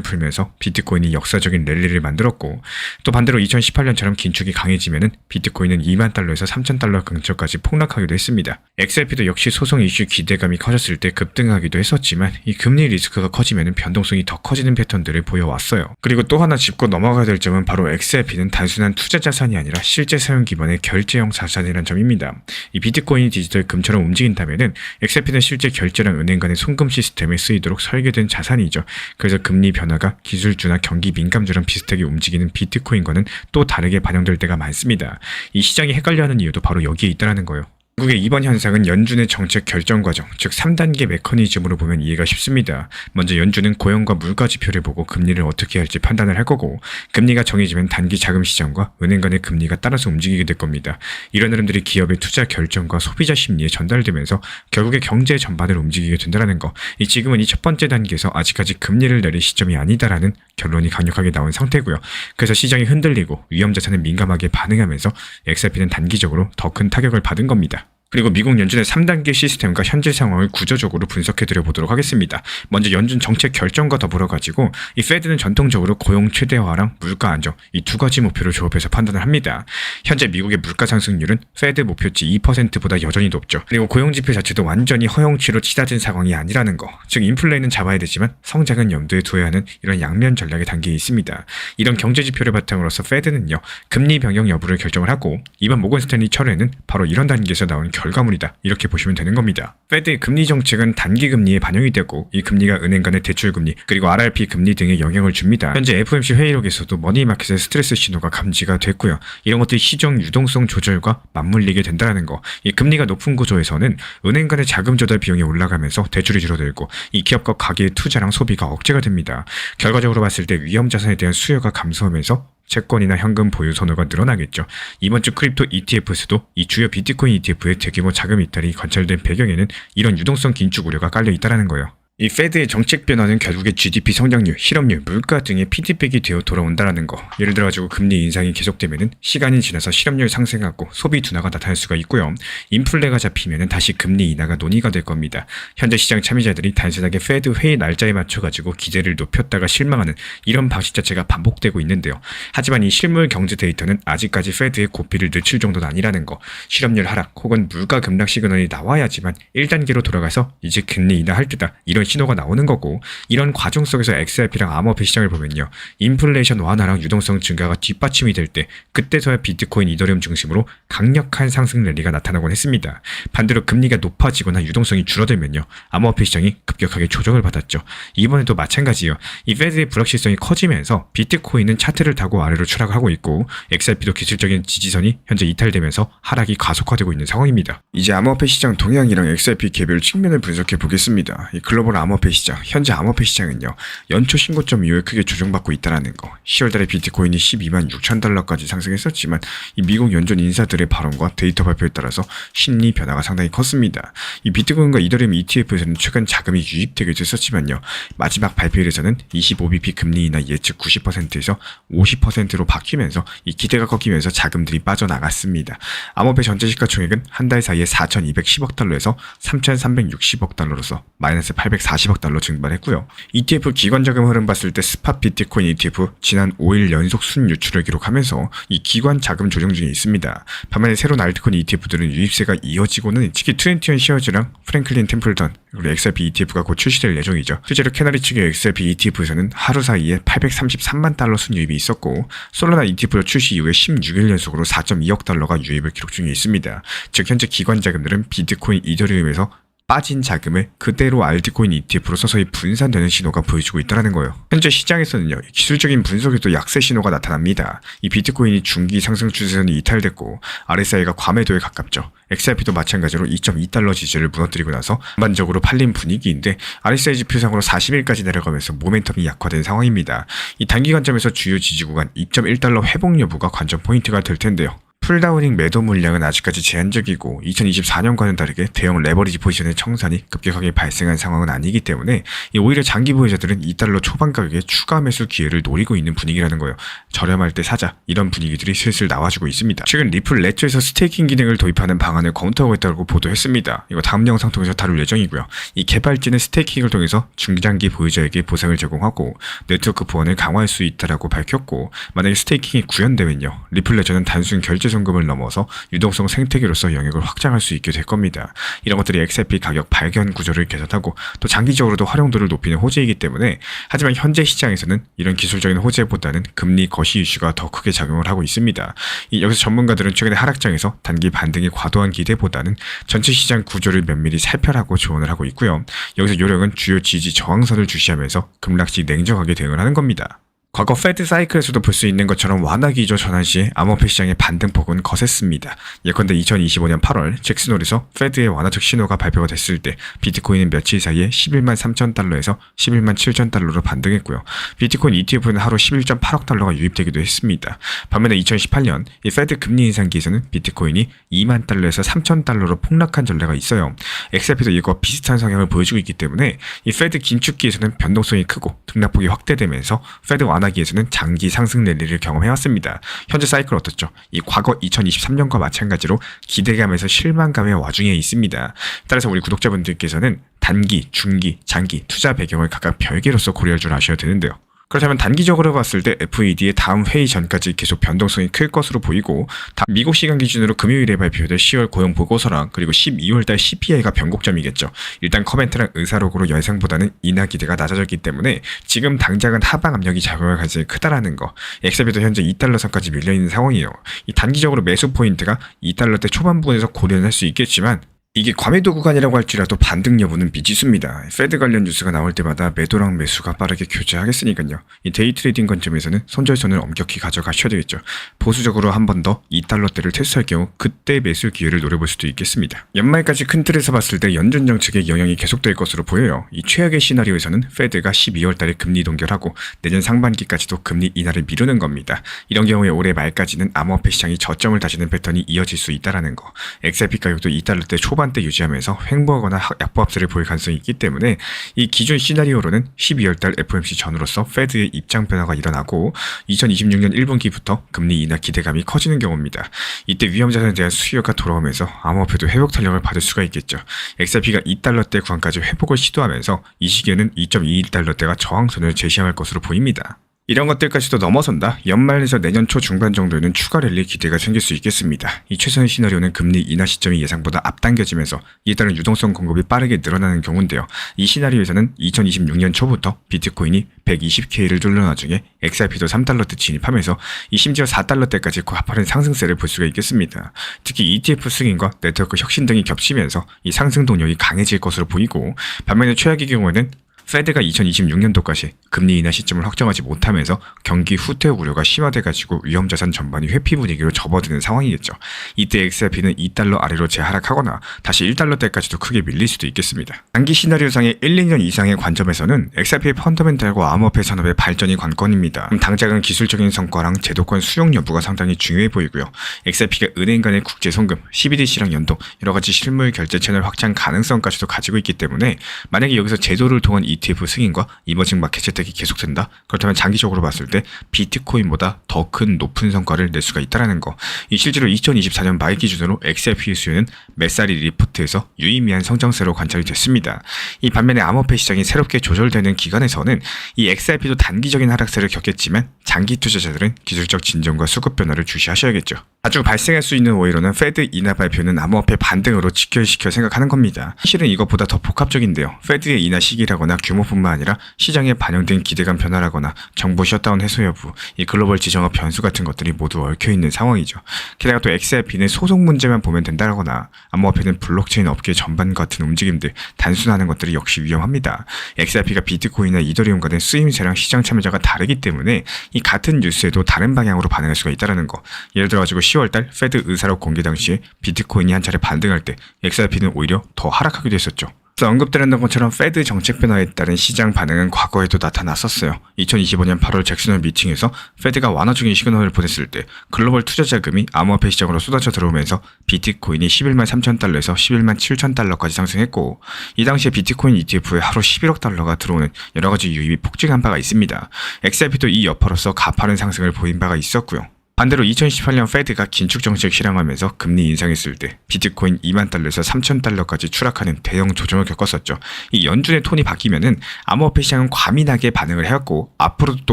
풀면서 비트코인이 역사적인 랠리를 만들었고, 또 반대로 2018년처럼 긴축이 강해지면은 비트코인은 2만 달러에서 3,000달러 근처까지 폭락하기도 했습니다. XRP도 역시 소송 이슈 기대감이 커졌을 때 급등하기도 했었지만 이 금리 리스크가 커지면은 변동성이 더 커지는 패턴들을 보여왔어요. 그리고 또 하나 짚고 넘어가야 될 점은 바로 XRP는 단순한 투자 자산이 아니라 실제 사용 기반의 결제형 자산이라는 점입니다. 이 비트코인이 디지털 금처럼 움직인다면은 XRP는 실제 결제랑 은행 간의 송금 시스템에 쓰이도록 설계된 자산이죠. 그래서 금리 변화가 기술주나 경기 민감주랑 비슷하게 움직이는 비트코인과는 또 다르게 반영될 때가 많습니다. 이 시장이 헷갈려하는 이유도 바로 여기에 있다는 거예요. 미국의 이번 현상은 연준의 정책 결정 과정, 즉 3단계 메커니즘으로 보면 이해가 쉽습니다. 먼저 연준은 고용과 물가 지표를 보고 금리를 어떻게 할지 판단을 할 거고, 금리가 정해지면 단기 자금 시장과 은행 간의 금리가 따라서 움직이게 될 겁니다. 이런 흐름들이 기업의 투자 결정과 소비자 심리에 전달되면서 결국에 경제 전반을 움직이게 된다는 거. 지금은 이 첫 번째 단계에서 아직까지 금리를 내릴 시점이 아니다라는 결론이 강력하게 나온 상태고요. 그래서 시장이 흔들리고 위험자산에 민감하게 반응하면서 XRP는 단기적으로 더 큰 타격을 받은 겁니다. 그리고 미국 연준의 3단계 시스템과 현재 상황을 구조적으로 분석해드려 보도록 하겠습니다. 먼저 연준 정책 결정과 더불어 가지고 이 페드는 전통적으로 고용 최대화랑 물가 안정, 이 두 가지 목표를 조합해서 판단을 합니다. 현재 미국의 물가 상승률은 페드 목표치 2%보다 여전히 높죠. 그리고 고용 지표 자체도 완전히 허용치로 치닫은 상황이 아니라는 거. 즉 인플레는 잡아야 되지만 성장은 염두에 두어야 하는 이런 양면 전략의 단계에 있습니다. 이런 경제 지표를 바탕으로서 페드는요, 금리 변경 여부를 결정을 하고, 이번 모건 스탠리 철회는 바로 이런 단계에서 나온 결과물이다, 이렇게 보시면 되는 겁니다. 페드의 금리 정책은 단기 금리에 반영이 되고, 이 금리가 은행 간의 대출 금리 그리고 RRP 금리 등에 영향을 줍니다. 현재 FOMC 회의록에서도 머니마켓의 스트레스 신호가 감지가 됐고요. 이런 것들이 시장 유동성 조절과 맞물리게 된다는 거. 이 금리가 높은 구조에서는 은행 간의 자금 조달 비용이 올라가면서 대출이 줄어들고, 이 기업과 가계의 투자랑 소비가 억제가 됩니다. 결과적으로 봤을 때 위험 자산에 대한 수요가 감소하면서 채권이나 현금 보유 선호가 늘어나겠죠. 이번 주 크립토 ETF에서도 이 주요 비트코인 ETF의 대규모 자금 이탈이 관찰된 배경에는 이런 유동성 긴축 우려가 깔려 있다는 거예요. 이 페드의 정책 변화는 결국에 GDP 성장률, 실업률, 물가 등의 피드백이 되어 돌아온다는 거. 예를 들어 가지고 금리 인상이 계속되면은 시간이 지나서 실업률 상승하고 소비 둔화가 나타날 수가 있고요. 인플레가 잡히면은 다시 금리 인하가 논의가 될 겁니다. 현재 시장 참여자들이 단순하게 페드 회의 날짜에 맞춰 가지고 기대를 높였다가 실망하는 이런 방식 자체가 반복되고 있는데요. 하지만 이 실물 경제 데이터는 아직까지 페드의 고삐를 늦출 정도는 아니라는 거. 실업률 하락 혹은 물가 급락 시그널이 나와야지만 1단계로 돌아가서 이제 금리 인하할 때다. 이런 신호가 나오는 거고, 이런 과정 속에서 XRP랑 암호화폐 시장을 보면요, 인플레이션 완화랑 유동성 증가가 뒷받침이 될 때 그때서야 비트코인, 이더리움 중심으로 강력한 상승 랠리가 나타나곤 했습니다. 반대로 금리가 높아지거나 유동성이 줄어들면요, 암호화폐 시장이 급격하게 조정을 받았죠. 이번에도 마찬가지예요. 이 페드의 불확실성이 커지면서 비트코인은 차트를 타고 아래로 추락하고 있고, XRP도 기술적인 지지선이 현재 이탈되면서 하락이 가속화되고 있는 상황입니다. 이제 암호화폐 시장 동향이랑 XRP 개별 측면을 분석해 보겠습니다. 이 글로벌 암호화폐 시장, 현재 암호화폐 시장은요, 연초 신고점 이후에 크게 조정받고 있다는 거. 10월달에 비트코인이 12만 6천 달러까지 상승했었지만 이 미국 연준 인사들의 발언과 데이터 발표에 따라서 심리 변화가 상당히 컸습니다. 이 비트코인과 이더리움 ETF에서는 최근 자금이 유입되기도 했었지만요, 마지막 발표일에서는 25bp 금리 인하 예측 90%에서 50%로 바뀌면서 이 기대가 꺾이면서 자금들이 빠져나갔습니다. 암호화폐 전체 시가총액은 한 달 사이에 4,210억 달러에서 3,360억 달러로서 마이너스 840억 달러 증발했고요. ETF 기관 자금 흐름 봤을 때 스팟 비트코인 ETF 지난 5일 연속 순유출을 기록하면서 이 기관 자금 조정 중에 있습니다. 반면에 새로운 알트코인 ETF들은 유입세가 이어지고는, 특히 21 시어즈랑 프랭클린 템플턴 그리고 XRP ETF가 곧 출시될 예정이죠. 실제로 캐나리 측의 XRP ETF에서는 하루 사이에 833만 달러 순유입이 있었고, 솔라나 ETF로 출시 이후에 16일 연속으로 4.2억 달러가 유입을 기록 중에 있습니다. 즉 현재 기관 자금들은 비트코인, 이더리움에서 빠진 자금을 그대로 알트코인 ETF로 서서히 분산되는 신호가 보여주고 있다는 거예요. 현재 시장에서는요, 기술적인 분석에도 약세 신호가 나타납니다. 이 비트코인이 중기 상승 추세선이 이탈됐고 RSI가 과매도에 가깝죠. XRP도 마찬가지로 2.2달러 지지를 무너뜨리고 나서 전반적으로 팔린 분위기인데, RSI 지표상으로 40일까지 내려가면서 모멘텀이 약화된 상황입니다. 이 단기 관점에서 주요 지지 구간 2.1달러 회복 여부가 관전 포인트가 될 텐데요. 풀다우닝 매도 물량은 아직까지 제한적이고 2024년과는 다르게 대형 레버리지 포지션의 청산이 급격하게 발생한 상황은 아니기 때문에 오히려 장기 보유자들은 2달러 초반 가격에 추가 매수 기회를 노리고 있는 분위기라는 거예요. 저렴할 때 사자, 이런 분위기들이 슬슬 나와주고 있습니다. 최근 리플 레저에서 스테이킹 기능을 도입하는 방안을 검토하고 있다고 보도했습니다. 이거 다음 영상 통해서 다룰 예정이고요. 이 개발진은 스테이킹을 통해서 중장기 보유자에게 보상을 제공하고 네트워크 보안을 강화할 수 있다라고 밝혔고, 만약에 스테이킹이 구현되면요, 리플 레저는 단순 결제 송금을 넘어서 유동성 생태계로서 영역을 확장할 수 있게 될 겁니다. 이런 것들이 XRP 가격 발견 구조를 개선하고 또 장기적으로도 활용도를 높이는 호재이기 때문에, 하지만 현재 시장에서는 이런 기술적인 호재보다는 금리 거시 이슈가 더 크게 작용을 하고 있습니다. 여기서 전문가들은 최근의 하락장에서 단기 반등의 과도한 기대보다는 전체 시장 구조를 면밀히 살펴라고 조언을 하고 있고요. 여기서 요령은 주요 지지 저항선을 주시하면서 급락시 냉정하게 대응을 하는 겁니다. 과거 페드 사이클에서도 볼 수 있는 것처럼 완화 기조 전환 시에 암호화폐 시장의 반등폭은 거셌습니다. 예컨대 2025년 8월 잭슨홀에서 페드의 완화적 신호가 발표가 됐을 때 비트코인은 며칠 사이에 11만 3천 달러에서 11만 7천 달러로 반등했고요. 비트코인 ETF는 하루 11.8억 달러가 유입되기도 했습니다. 반면에 2018년 이 페드 금리 인상기에서는 비트코인이 2만 달러에서 3천 달러로 폭락한 전례가 있어요. XRP도 이것과 비슷한 성향을 보여주고 있기 때문에 이 페드 긴축기에서는 변동성이 크고 등락폭이 확대되면서 페드 완화기에서는 장기 상승 랠리를 경험해왔습니다. 현재 사이클 어떻죠? 이 과거 2023년과 마찬가지로 기대감에서 실망감의 와중에 있습니다. 따라서 우리 구독자분들께서는 단기, 중기, 장기 투자 배경을 각각 별개로서 고려할 줄 아셔야 되는데요. 그렇다면 단기적으로 봤을 때 FED의 다음 회의 전까지 계속 변동성이 클 것으로 보이고, 미국 시간 기준으로 금요일에 발표될 10월 고용 보고서랑 그리고 12월달 CPI가 변곡점이겠죠. 일단 커멘트랑 의사록으로 예상보다는 인하 기대가 낮아졌기 때문에 지금 당장은 하방 압력이 작용할 가능성이 크다라는 거. XRP도 현재 2달러 선까지 밀려있는 상황이에요. 이 단기적으로 매수 포인트가 2달러대 초반부분에서 고려는 할 수 있겠지만, 이게 과매도 구간이라고 할지라도 반등 여부는 미지수입니다. 페드 관련 뉴스가 나올 때마다 매도랑 매수가 빠르게 교체하겠으니까요. 이 데이 트레이딩 관점에서는 손절선을 엄격히 가져가셔야 되겠죠. 보수적으로 한 번 더 2달러대를 테스트할 경우 그때 매수 기회를 노려볼 수도 있겠습니다. 연말까지 큰 틀에서 봤을 때 연준 정책의 영향이 계속될 것으로 보여요. 이 최악의 시나리오에서는 페드가 12월 달에 금리 동결하고 내년 상반기까지도 금리 인하를 미루는 겁니다. 이런 경우에 올해 말까지는 암호화폐 시장이 저점을 다지는 패턴이 이어질 수 있다는 거. XRP 가격도 2달러대 초반 초반대 유지하면서 횡보하거나 약보 합세를 보일 가능성이 있기 때문에 이 기존 시나리오로는 12월달 FOMC 전후로서 페드의 입장 변화가 일어나고 2026년 1분기부터 금리 인하 기대감이 커지는 경우입니다. 이때 위험자산에 대한 수요가 돌아오면서 암호화폐도 회복 탄력을 받을 수가 있겠죠. XRP가 2달러대 구간까지 회복을 시도하면서 이 시기에는 2.21달러대가 저항선을 제시할 것으로 보입니다. 이런 것들까지도 넘어선다. 연말에서 내년 초 중반 정도에는 추가 랠리 기대가 생길 수 있겠습니다. 이 최선의 시나리오는 금리 인하 시점이 예상보다 앞당겨지면서 이에 따른 유동성 공급이 빠르게 늘어나는 경우인데요. 이 시나리오에서는 2026년 초부터 비트코인이 120K를 뚫는 와중에 XRP도 3달러대 진입하면서 심지어 4달러대까지 가파른 상승세를 볼 수가 있겠습니다. 특히 ETF 승인과 네트워크 혁신 등이 겹치면서 이 상승 동력이 강해질 것으로 보이고, 반면에 최악의 경우에는 페드가 2026년도까지 금리 인하 시점을 확정하지 못하면서 경기 후퇴 우려가 심화돼가지고 위험자산 전반이 회피 분위기로 접어드는 상황이겠죠. 이때 XRP는 2달러 아래로 재하락하거나 다시 1달러대까지도 크게 밀릴 수도 있겠습니다. 단기 시나리오상의 1, 2년 이상의 관점에서는 XRP의 펀더멘탈과 암호화폐 산업의 발전이 관건입니다. 당장은 기술적인 성과랑 제도권 수용 여부가 상당히 중요해 보이고요. XRP가 은행 간의 국제 송금, CBDC랑 연동, 여러가지 실물 결제 채널 확장 가능성까지도 가지고 있기 때문에 만약에 여기서 제도를 통한 ETF 승인과 이머징 마켓 채택이 계속된다? 그렇다면 장기적으로 봤을 때 비트코인보다 더 큰 높은 성과를 낼 수가 있다는 거. 실제로 2024년 말 기준으로 XRP 수요는 메사리 리포트에서 유의미한 성장세로 관찰이 됐습니다. 이 반면에 암호화폐 시장이 새롭게 조절되는 기간에서는 이 XRP도 단기적인 하락세를 겪겠지만 장기 투자자들은 기술적 진정과 수급 변화를 주시하셔야겠죠. 자주 발생할 수 있는 오해로는 페드 인하 발표는 암호화폐 반등으로 직결시켜 생각하는 겁니다. 실은 이것보다 더 복합적인데요. 페드의 인하 시기라거나 규모뿐만 아니라 시장에 반영된 기대감 변화라거나 정부 셧다운 해소 여부, 이 글로벌 지정학 변수 같은 것들이 모두 얽혀있는 상황이죠. 게다가 또 XRP는 소송 문제만 보면 된다거나 암호화폐는 블록체인 업계 전반 같은 움직임들 단순화하는 것들이 역시 위험합니다. XRP가 비트코인이나 이더리움과는 쓰임새랑 시장 참여자가 다르기 때문에 이 같은 뉴스에도 다른 방향으로 반응할 수가 있다는 거. 예를 들어가지고 10월달 페드 의사록 공개 당시에 비트코인이 한 차례 반등할 때 XRP는 오히려 더 하락하기도 했었죠. 언급드렸던 것처럼 페드 정책 변화에 따른 시장 반응은 과거에도 나타났었어요. 2025년 8월 잭슨홀 미팅에서 페드가 완화 중인 시그널을 보냈을 때 글로벌 투자 자금이 암호화폐 시장으로 쏟아져 들어오면서 비트코인이 11만 3천 달러에서 11만 7천 달러까지 상승했고, 이 당시에 비트코인 ETF에 하루 11억 달러가 들어오는 여러가지 유입이 폭증한 바가 있습니다. XRP도 이 여파로서 가파른 상승을 보인 바가 있었고요. 반대로 2018년 페드가 긴축 정책 실행하면서 금리 인상했을 때 비트코인 2만 달러에서 3천 달러까지 추락하는 대형 조정을 겪었었죠. 이 연준의 톤이 바뀌면은 암호화폐 시장은 과민하게 반응을 해왔고 앞으로도 또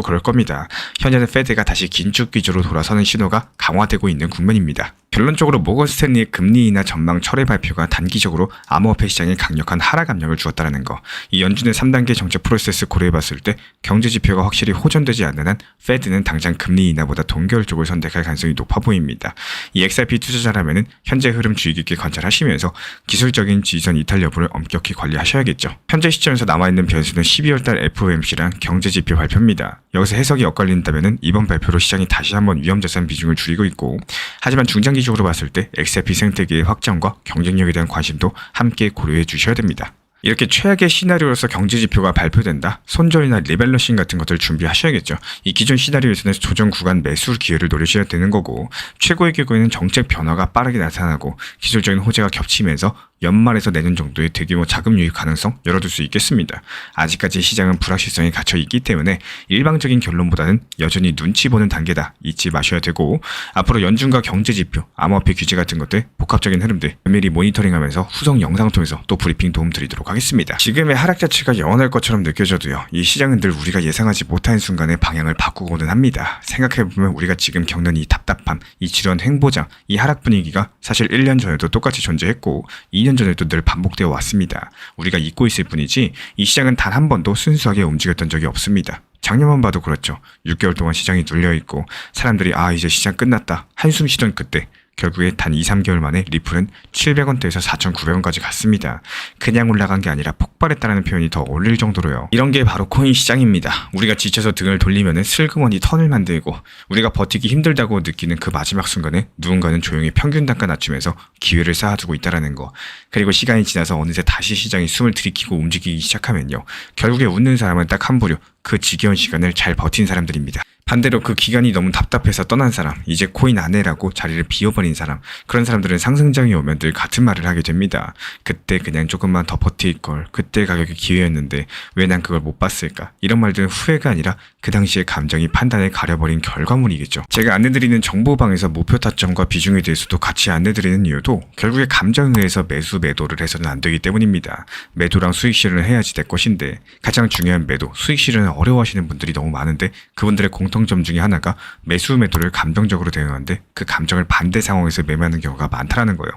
그럴 겁니다. 현재는 페드가 다시 긴축 기조로 돌아서는 신호가 강화되고 있는 국면입니다. 결론적으로 모건 스탠리의 금리 인하 전망 철회 발표가 단기적으로 암호화폐 시장에 강력한 하락 압력을 주었다는 거. 이 연준의 3단계 정책 프로세스 고려해봤을 때 경제 지표가 확실히 호전되지 않는 한 페드는 당장 금리 인하보다 동결 쪽을 선택할 가능성이 높아 보입니다. 이 XRP 투자자라면은 현재 흐름 주의 깊게 관찰하시면서 기술적인 지지선 이탈 여부를 엄격히 관리하셔야겠죠. 현재 시점에서 남아있는 변수는 12월달 FOMC랑 경제 지표 발표입니다. 여기서 해석이 엇갈린다면은 이번 발표로 시장이 다시 한번 위험자산 비중을 줄이고 있고, 하지만 중장기적으로 봤을 때 XRP 생태계의 확장과 경쟁력에 대한 관심도 함께 고려해 주셔야 됩니다. 이렇게 최악의 시나리오로서 경제지표가 발표된다? 손절이나 리밸런싱 같은 것들 준비하셔야겠죠. 이 기존 시나리오에서는 조정 구간 매수 기회를 노리셔야 되는 거고, 최고의 경우에는 정책 변화가 빠르게 나타나고 기술적인 호재가 겹치면서 연말에서 내년 정도의 대규모 자금 유입 가능성 열어둘 수 있겠습니다. 아직까지 시장은 불확실성이 갇혀 있기 때문에 일방적인 결론보다는 여전히 눈치 보는 단계다 잊지 마셔야 되고, 앞으로 연준과 경제지표, 암호화폐 규제 같은 것들 복합적인 흐름들 면밀히 모니터링하면서 후속 영상 통해서 또 브리핑 도움 드리도록 하겠습니다. 지금의 하락 자체가 영원할 것처럼 느껴져도요, 이 시장은 늘 우리가 예상하지 못한 순간에 방향을 바꾸고는 합니다. 생각해보면 우리가 지금 겪는 이 답답함, 이 지루한 횡보장, 이 하락 분위기가 사실 1년 전에도 똑같이 존재했고 2년 전에도 늘 반복되어 왔습니다. 우리가 잊고 있을 뿐이지 이 시장은 단 한 번도 순수하게 움직였던 적이 없습니다. 작년만 봐도 그렇죠. 6개월 동안 시장이 눌려있고 사람들이 이제 시장 끝났다 한숨 쉬던 그때 결국에 단 2, 3개월 만에 리플은 700원대에서 4,900원까지 갔습니다. 그냥 올라간 게 아니라 폭발했다는 표현이 더 어울릴 정도로요. 이런 게 바로 코인 시장입니다. 우리가 지쳐서 등을 돌리면 슬그머니 턴을 만들고, 우리가 버티기 힘들다고 느끼는 그 마지막 순간에 누군가는 조용히 평균 단가 낮추면서 기회를 쌓아두고 있다는 거. 그리고 시간이 지나서 어느새 다시 시장이 숨을 들이키고 움직이기 시작하면요, 결국에 웃는 사람은 딱 한 부류, 그 지겨운 시간을 잘 버틴 사람들입니다. 반대로 그 기간이 너무 답답해서 떠난 사람, 이제 코인 안 해라고 자리를 비워버린 사람, 그런 사람들은 상승장이 오면 늘 같은 말을 하게 됩니다. 그때 그냥 조금만 더 버틸걸, 그때 가격이 기회였는데 왜 난 그걸 못 봤을까, 이런 말들은 후회가 아니라 그 당시의 감정이 판단을 가려버린 결과물이겠죠. 제가 안내드리는 정보방에서 목표 타점과 비중에 대해서도 같이 안내드리는 이유도 결국에 감정에 의해서 매도를 해서는 안 되기 때문입니다. 매도랑 수익 실현을 해야지 될 것인데, 가장 중요한 매도, 수익 실현을 어려워하시는 분들이 너무 많은데, 그분들의 공통점 중에 하나가 매도를 감정적으로 대응하는데 그 감정을 반대 상황에서 매매하는 경우가 많다라는 거예요.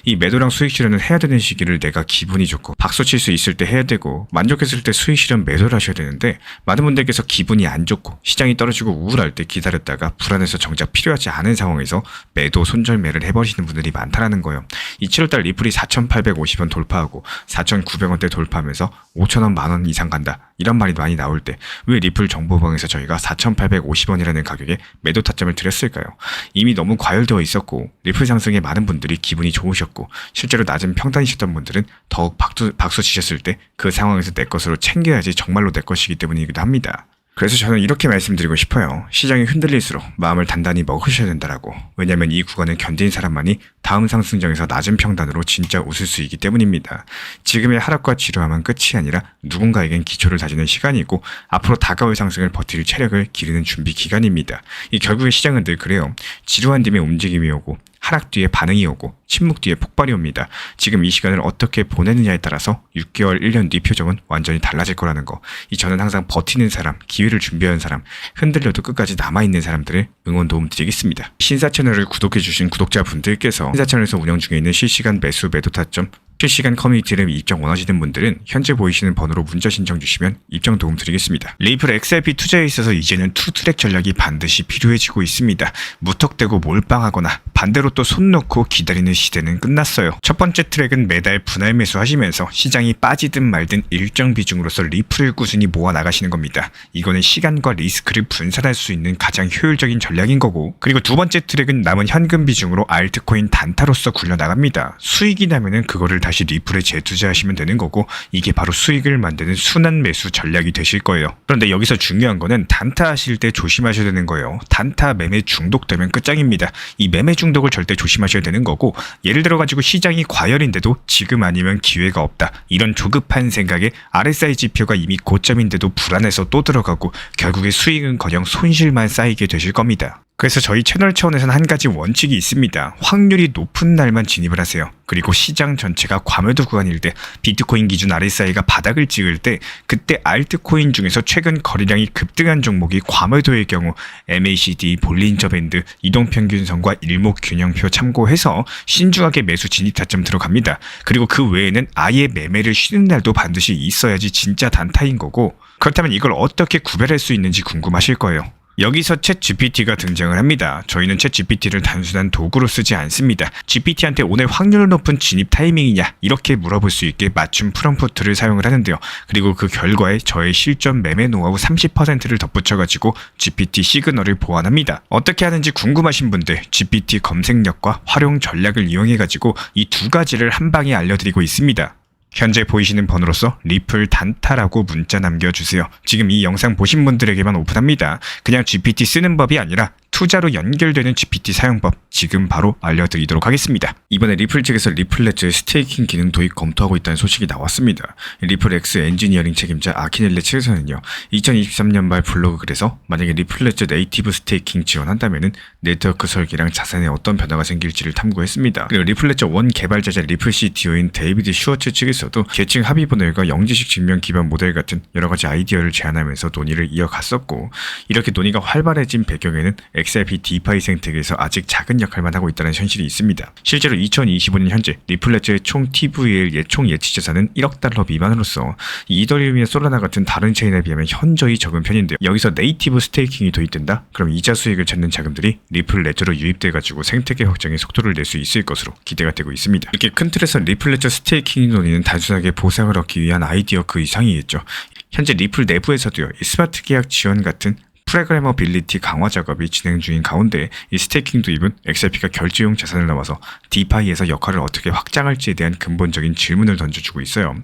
이 매도랑 수익 실현을 해야 되는 시기를 내가 기분이 좋고 박수 칠 수 있을 때 해야 되고, 만족했을 때 수익 실현 매도를 하셔야 되는데, 많은 분들께서 기분이 안 좋고 시장이 떨어지고 우울할 때 기다렸다가 불안해서 정작 필요하지 않은 상황에서 매도 손절매를 해버리시는 분들이 많다라는 거예요. 이 7월달 리플이 4,850원 돌파하고 4,900원대 돌파하면서 5,000원, 만원 이상 간다, 이런 말이 많이 나올 때 왜 리플 정보방에서 저희가 4,850원이라는 가격에 매도 타점을 드렸을까요? 이미 너무 과열되어 있었고 리플 상승에 많은 분들이 기분이 좋으셨고, 실제로 낮은 평단이셨던 분들은 더욱 박수 치셨을 때 그 상황에서 내 것으로 챙겨야지 정말로 내 것이기 때문이기도 합니다. 그래서 저는 이렇게 말씀드리고 싶어요. 시장이 흔들릴수록 마음을 단단히 먹으셔야 된다라고. 왜냐면 이 구간을 견딘 사람만이 다음 상승장에서 낮은 평단으로 진짜 웃을 수 있기 때문입니다. 지금의 하락과 지루함은 끝이 아니라 누군가에겐 기초를 다지는 시간이고, 앞으로 다가올 상승을 버틸 체력을 기르는 준비 기간입니다. 이 결국에 시장은 늘 그래요. 지루한 뒤에 움직임이 오고, 하락 뒤에 반응이 오고, 침묵 뒤에 폭발이 옵니다. 지금 이 시간을 어떻게 보내느냐에 따라서 6개월, 1년 뒤 표정은 완전히 달라질 거라는 거. 저는 항상 버티는 사람, 기회를 준비한 사람, 흔들려도 끝까지 남아있는 사람들을 응원 도움 드리겠습니다. 신사 채널을 구독해주신 구독자분들께서 신사 채널에서 운영 중에 있는 실시간 매수 매도 타점, 실시간 커뮤니티를 입장 원하시는 분들은 현재 보이시는 번호로 문자 신청 주시면 입장 도움 드리겠습니다. 리플 XRP 투자에 있어서 이제는 투트랙 전략이 반드시 필요해지고 있습니다. 무턱대고 몰빵하거나 반대로 또 손 놓고 기다리는 시대는 끝났어요. 첫 번째 트랙은 매달 분할 매수하시면서 시장이 빠지든 말든 일정 비중으로서 리플을 꾸준히 모아 나가시는 겁니다. 이거는 시간과 리스크를 분산할 수 있는 가장 효율적인 전략인 거고, 그리고 두 번째 트랙은 남은 현금 비중으로 알트코인 단타로서 굴려나갑니다. 수익이 나면은 그거를 다시 리플에 재투자하시면 되는 거고, 이게 바로 수익을 만드는 순환 매수 전략이 되실 거예요. 그런데 여기서 중요한 거는 단타 하실 때 조심하셔야 되는 거예요. 단타 매매 중독되면 끝장입니다. 이 매매 중독을 절대 조심하셔야 되는 거고, 예를 들어 가지고 시장이 과열인데도 지금 아니면 기회가 없다, 이런 조급한 생각에 RSI 지표가 이미 고점인데도 불안해서 또 들어가고 결국에 수익은커녕 손실만 쌓이게 되실 겁니다. 그래서 저희 채널 차원에서는 한 가지 원칙이 있습니다. 확률이 높은 날만 진입을 하세요. 그리고 시장 전체가 과매도 구간일 때, 비트코인 기준 RSI가 바닥을 찍을 때, 그때 알트코인 중에서 최근 거래량이 급등한 종목이 과매도의 경우 MACD, 볼린저 밴드, 이동평균선과 일목균형표 참고해서 신중하게 매수 진입 타점 들어갑니다. 그리고 그 외에는 아예 매매를 쉬는 날도 반드시 있어야지 진짜 단타인 거고, 그렇다면 이걸 어떻게 구별할 수 있는지 궁금하실 거예요. 여기서 챗 GPT가 등장을 합니다. 저희는 챗 GPT를 단순한 도구로 쓰지 않습니다. GPT한테 오늘 확률 높은 진입 타이밍이냐, 이렇게 물어볼 수 있게 맞춤 프롬프트를 사용을 하는데요. 그리고 그 결과에 저의 실전 매매 노하우 30%를 덧붙여가지고 GPT 시그널을 보완합니다. 어떻게 하는지 궁금하신 분들 GPT 검색력과 활용 전략을 이용해가지고 이 두 가지를 한 방에 알려드리고 있습니다. 현재 보이시는 번호로서 리플 단타라고 문자 남겨주세요. 지금 이 영상 보신 분들에게만 오픈합니다. 그냥 GPT 쓰는 법이 아니라 투자로 연결되는 GPT 사용법 지금 바로 알려드리도록 하겠습니다. 이번에 리플 측에서 리플렛즈의 스테이킹 기능 도입 검토하고 있다는 소식이 나왔습니다. 리플 X 엔지니어링 책임자 아키넬레 측에서는요, 2023년 말 블로그 글에서 만약에 리플렛즈 네이티브 스테이킹 지원한다면은 네트워크 설계랑 자산에 어떤 변화가 생길지를 탐구했습니다. 그리고 리플렛즈 원 개발자자 리플 CTO인 데이비드 슈워츠 측에서도 계층 합의 분할과 영지식 증명 기반 모델 같은 여러 가지 아이디어를 제안하면서 논의를 이어갔었고, 이렇게 논의가 활발해진 배경에는 XRP 디파이 생태계에서 아직 작은 역할만 하고 있다는 현실이 있습니다. 실제로 2025년 현재 리플렛즈의 총 TVL 총 예치 자산은 1억 달러 미만으로서 이더리움이나 솔라나 같은 다른 체인에 비하면 현저히 적은 편인데요. 여기서 네이티브 스테이킹이 도입된다? 그럼 이자 수익을 찾는 자금들이 리플렛즈로 유입돼가지고 생태계 확장에 속도를 낼 수 있을 것으로 기대가 되고 있습니다. 이렇게 큰 틀에서 리플렛즈 스테이킹 논의는 단순하게 보상을 얻기 위한 아이디어 그 이상이겠죠. 현재 리플 내부에서도요, 이 스마트 계약 지원 같은 프로그래머빌리티 강화 작업이 진행 중인 가운데 이 스테이킹 도입은 XRP가 결제용 자산을 넘어서 디파이에서 역할을 어떻게 확장할지에 대한 근본적인 질문을 던져주고 있어요.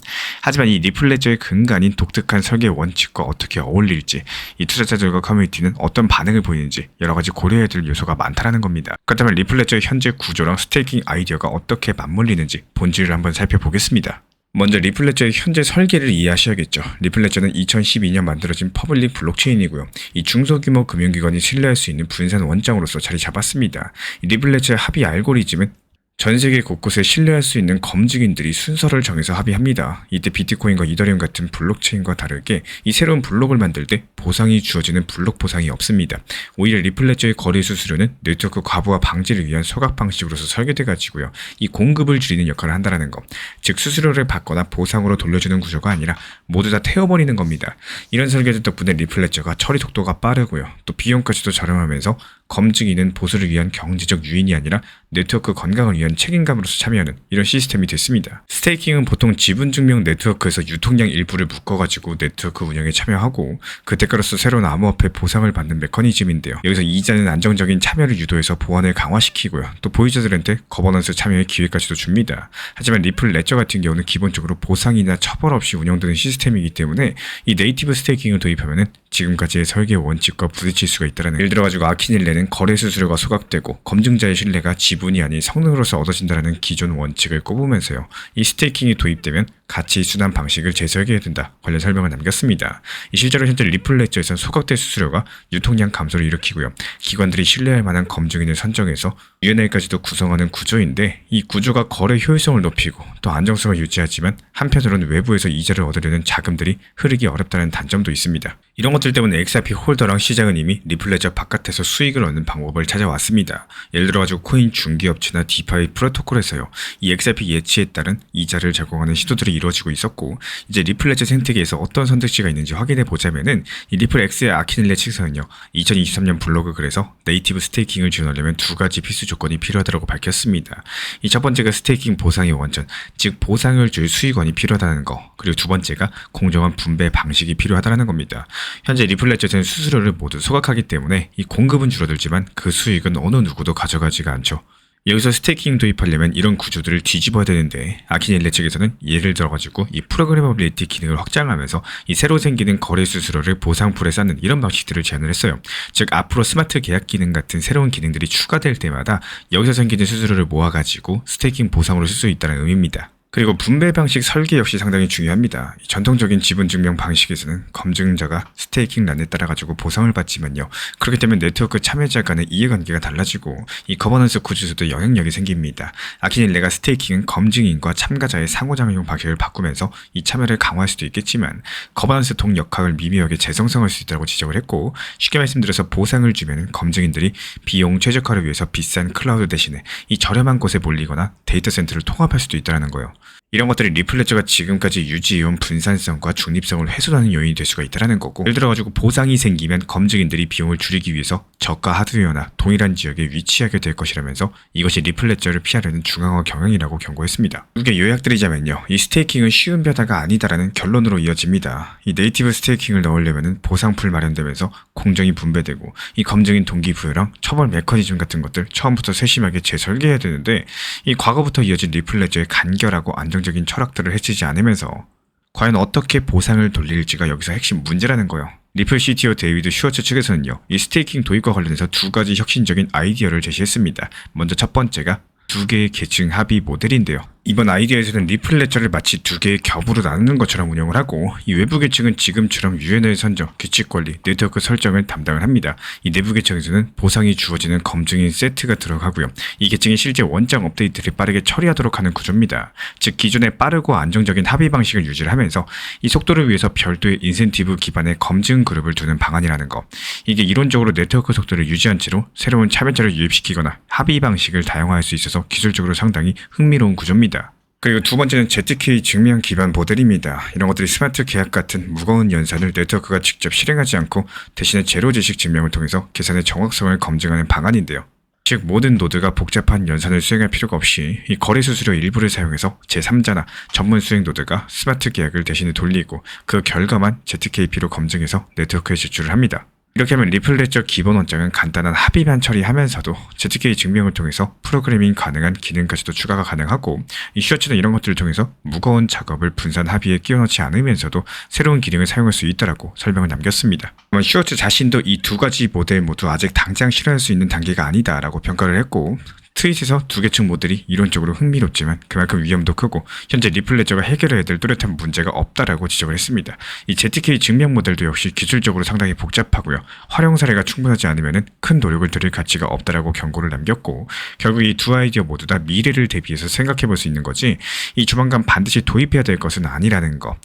하지만 이 리플 레저의 근간인 독특한 설계 원칙과 어떻게 어울릴지, 이 투자자들과 커뮤니티는 어떤 반응을 보이는지 여러 가지 고려해야 될 요소가 많다라는 겁니다. 그렇다면 리플 레저의 현재 구조랑 스테이킹 아이디어가 어떻게 맞물리는지 본질을 한번 살펴보겠습니다. 먼저 리플 레저의 현재 설계를 이해하셔야겠죠. 리플 레저는 2012년 만들어진 퍼블릭 블록체인이고요. 이 중소규모 금융기관이 신뢰할 수 있는 분산 원장으로서 자리 잡았습니다. 이 리플 레저의 합의 알고리즘은 전 세계 곳곳에 신뢰할 수 있는 검증인들이 순서를 정해서 합의합니다. 이때 비트코인과 이더리움 같은 블록체인과 다르게 이 새로운 블록을 만들 때 보상이 주어지는 블록 보상이 없습니다. 오히려 리플 레저의 거래 수수료는 네트워크 과부하 방지를 위한 소각 방식으로서 설계돼 가지고요. 이 공급을 줄이는 역할을 한다는 것. 즉 수수료를 받거나 보상으로 돌려주는 구조가 아니라 모두 다 태워버리는 겁니다. 이런 설계들 덕분에 리플 레저가 처리 속도가 빠르고요. 또 비용까지도 저렴하면서 검증인은 보수를 위한 경제적 유인이 아니라 네트워크 건강을 위한 책임감으로서 참여하는 이런 시스템이 됐습니다. 스테이킹은 보통 지분증명 네트워크에서 유통량 일부를 묶어가지고 네트워크 운영에 참여하고 그 대가로서 새로운 암호화폐 보상을 받는 메커니즘인데요. 여기서 이자는 안정적인 참여를 유도해서 보안을 강화시키고요. 또 보유자들한테 거버넌스 참여의 기회까지도 줍니다. 하지만 리플 레저 같은 경우는 기본적으로 보상이나 처벌 없이 운영되는 시스템이기 때문에 이 네이티브 스테이킹을 도입하면은 지금까지의 설계 원칙과 부딪힐 수가 있다는. 예를 들어가지고 아키닐레는 거래 수수료가 소각되고 검증자의 신뢰가 지분이 아닌 성능으로서 얻어진다는 기존 원칙을 꼽으면서요. 이 스테이킹이 도입되면 가치 순환 방식을 재설계해야 된다. 관련 설명을 남겼습니다. 실제로 현재 리플 레저에서는 소각된 수수료가 유통량 감소를 일으키고요. 기관들이 신뢰할 만한 검증인을 선정해서 UNL까지도 구성하는 구조인데 이 구조가 거래 효율성을 높이고 또 안정성을 유지하지만 한편으로는 외부에서 이자를 얻으려는 자금들이 흐르기 어렵다는 단점도 있습니다. 이런 것들 때문에 XRP 홀더랑 시장은 이미 리플 레저 바깥에서 수익을 얻는 방법을 찾아왔습니다. 예를 들어가지고 코인 중개업체나 디파이 프로토콜에서요. 이 XRP 예치에 따른 이자를 제공하는 시도들이 이루어지고 있었고 이제 리플 레저 생태계에서 어떤 선택지가 있는지 확인해 보자면은 이 리플 X의 아키닐레 측에서는요. 2023년 블로그 글에서 네이티브 스테이킹을 지원하려면 두 가지 필수 조건이 필요하다고 밝혔습니다. 이 첫 번째가 스테이킹 보상의 원천, 즉 보상을 줄 수익원이 필요하다는 거. 그리고 두 번째가 공정한 분배 방식이 필요하다는 겁니다. 현재 리플 레저는 수수료를 모두 소각하기 때문에 이 공급은 줄어들지만 그 수익은 어느 누구도 가져가지가 않죠. 여기서 스테이킹 도입하려면 이런 구조들을 뒤집어야 되는데 아키닐레 측에서는 예를 들어가지고 이 프로그래머빌리티 기능을 확장하면서 이 새로 생기는 거래 수수료를 보상풀에 쌓는 이런 방식들을 제안을 했어요. 즉 앞으로 스마트 계약 기능 같은 새로운 기능들이 추가될 때마다 여기서 생기는 수수료를 모아가지고 스테이킹 보상으로 쓸 수 있다는 의미입니다. 그리고 분배 방식 설계 역시 상당히 중요합니다. 전통적인 지분 증명 방식에서는 검증자가 스테이킹 란에 따라가지고 보상을 받지만요. 그렇기 때문에 네트워크 참여자 간의 이해관계가 달라지고 이 거버넌스 구조에서도 영향력이 생깁니다. 아키닐레가 스테이킹은 검증인과 참가자의 상호작용 방식을 바꾸면서 이 참여를 강화할 수도 있겠지만 거버넌스 동 역학을 미묘하게 재생성할 수 있다고 지적을 했고 쉽게 말씀드려서 보상을 주면 검증인들이 비용 최적화를 위해서 비싼 클라우드 대신에 이 저렴한 곳에 몰리거나 데이터 센터를 통합할 수도 있다는 거예요. 이런 것들이 리플 레저가 지금까지 유지해온 분산성과 중립성을 훼손하는 요인이 될 수가 있다는 거고 예를 들어가지고 보상이 생기면 검증인들이 비용을 줄이기 위해서 저가 하드웨어나 동일한 지역에 위치하게 될 것이라면서 이것이 리플 레저를 피하려는 중앙화 경영이라고 경고했습니다. 이게 요약드리자면요. 이 스테이킹은 쉬운 변화가 아니다라는 결론으로 이어집니다. 이 네이티브 스테이킹을 넣으려면 보상풀 마련되면서 공정이 분배되고 이 검증인 동기부여랑 처벌 메커니즘 같은 것들 처음부터 세심하게 재설계해야 되는데 이 과거부터 이어진 리플 레저의 간결하고 안정적인 철학들을 해치지 않으면서 과연 어떻게 보상을 돌릴지가 여기서 핵심 문제라는 거예요. 리플 CTO 데이비드 슈워츠 측에서는요. 이 스테이킹 도입과 관련해서 두 가지 혁신적인 아이디어를 제시했습니다. 먼저 첫 번째가 두 개의 계층 합의 모델인데요. 이번 아이디어에서는 리플 레저를 마치 두 개의 겹으로 나누는 것처럼 운영을 하고 이 외부 계층은 지금처럼 UNL 선정, 규칙 관리, 네트워크 설정을 담당을 합니다. 이 내부 계층에서는 보상이 주어지는 검증인 세트가 들어가고요. 이 계층이 실제 원장 업데이트를 빠르게 처리하도록 하는 구조입니다. 즉 기존의 빠르고 안정적인 합의 방식을 유지를 하면서 이 속도를 위해서 별도의 인센티브 기반의 검증 그룹을 두는 방안이라는 거. 이게 이론적으로 네트워크 속도를 유지한 채로 새로운 참여자를 유입시키거나 합의 방식을 다양화할 수 있어서 기술적으로 상당히 흥미로운 구조입니다. 그리고 두 번째는 ZK 증명 기반 모델입니다. 이런 것들이 스마트 계약 같은 무거운 연산을 네트워크가 직접 실행하지 않고 대신에 제로 지식 증명을 통해서 계산의 정확성을 검증하는 방안인데요. 즉 모든 노드가 복잡한 연산을 수행할 필요가 없이 이 거래 수수료 일부를 사용해서 제3자나 전문 수행 노드가 스마트 계약을 대신에 돌리고 그 결과만 ZKP로 검증해서 네트워크에 제출을 합니다. 이렇게 하면 리플레저 기본 원장은 간단한 합의만 처리하면서도 ZK 증명을 통해서 프로그래밍 가능한 기능까지도 추가가 가능하고, 이 슈어츠는 이런 것들을 통해서 무거운 작업을 분산 합의에 끼워 넣지 않으면서도 새로운 기능을 사용할 수 있다라고 설명을 남겼습니다. 하지만 슈어츠 자신도 이 두 가지 모델 모두 아직 당장 실현할 수 있는 단계가 아니다라고 평가를 했고, 트윗에서 두 개 측 모델이 이론적으로 흥미롭지만 그만큼 위험도 크고 현재 리플레저가 해결해야 될 뚜렷한 문제가 없다라고 지적을 했습니다. 이 ZK 증명 모델도 역시 기술적으로 상당히 복잡하고요. 활용 사례가 충분하지 않으면 큰 노력을 들일 가치가 없다라고 경고를 남겼고, 결국 이 두 아이디어 모두 다 미래를 대비해서 생각해 볼 수 있는 거지 이 조만간 반드시 도입해야 될 것은 아니라는 거.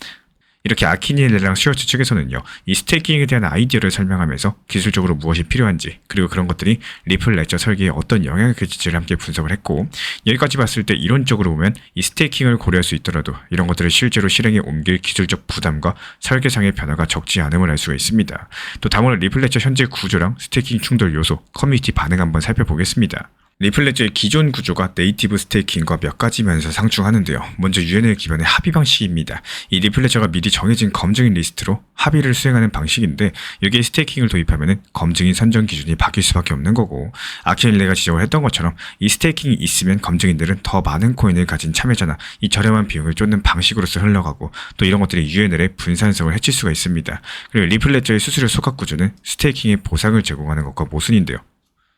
이렇게 아키니엘레랑 슈어츠 측에서는요, 이 스테이킹에 대한 아이디어를 설명하면서 기술적으로 무엇이 필요한지, 그리고 그런 것들이 리플레저 설계에 어떤 영향을 끼칠지를 함께 분석을 했고, 여기까지 봤을 때 이론적으로 보면 이 스테이킹을 고려할 수 있더라도 이런 것들을 실제로 실행에 옮길 기술적 부담과 설계상의 변화가 적지 않음을 알 수가 있습니다. 또 다음으로 리플레저 현재 구조랑 스테이킹 충돌 요소, 커뮤니티 반응 한번 살펴보겠습니다. 리플레저의 기존 구조가 네이티브 스테이킹과 몇 가지 면에서 상충하는데요. 먼저 UNL 기반의 합의 방식입니다. 이 리플레저가 미리 정해진 검증인 리스트로 합의를 수행하는 방식인데, 여기에 스테이킹을 도입하면 검증인 선정 기준이 바뀔 수밖에 없는 거고, 아키닐레가 지적을 했던 것처럼 이 스테이킹이 있으면 검증인들은 더 많은 코인을 가진 참여자나 이 저렴한 비용을 쫓는 방식으로서 흘러가고, 또 이런 것들이 UNL의 분산성을 해칠 수가 있습니다. 그리고 리플레저의 수수료 소각 구조는 스테이킹의 보상을 제공하는 것과 모순인데요.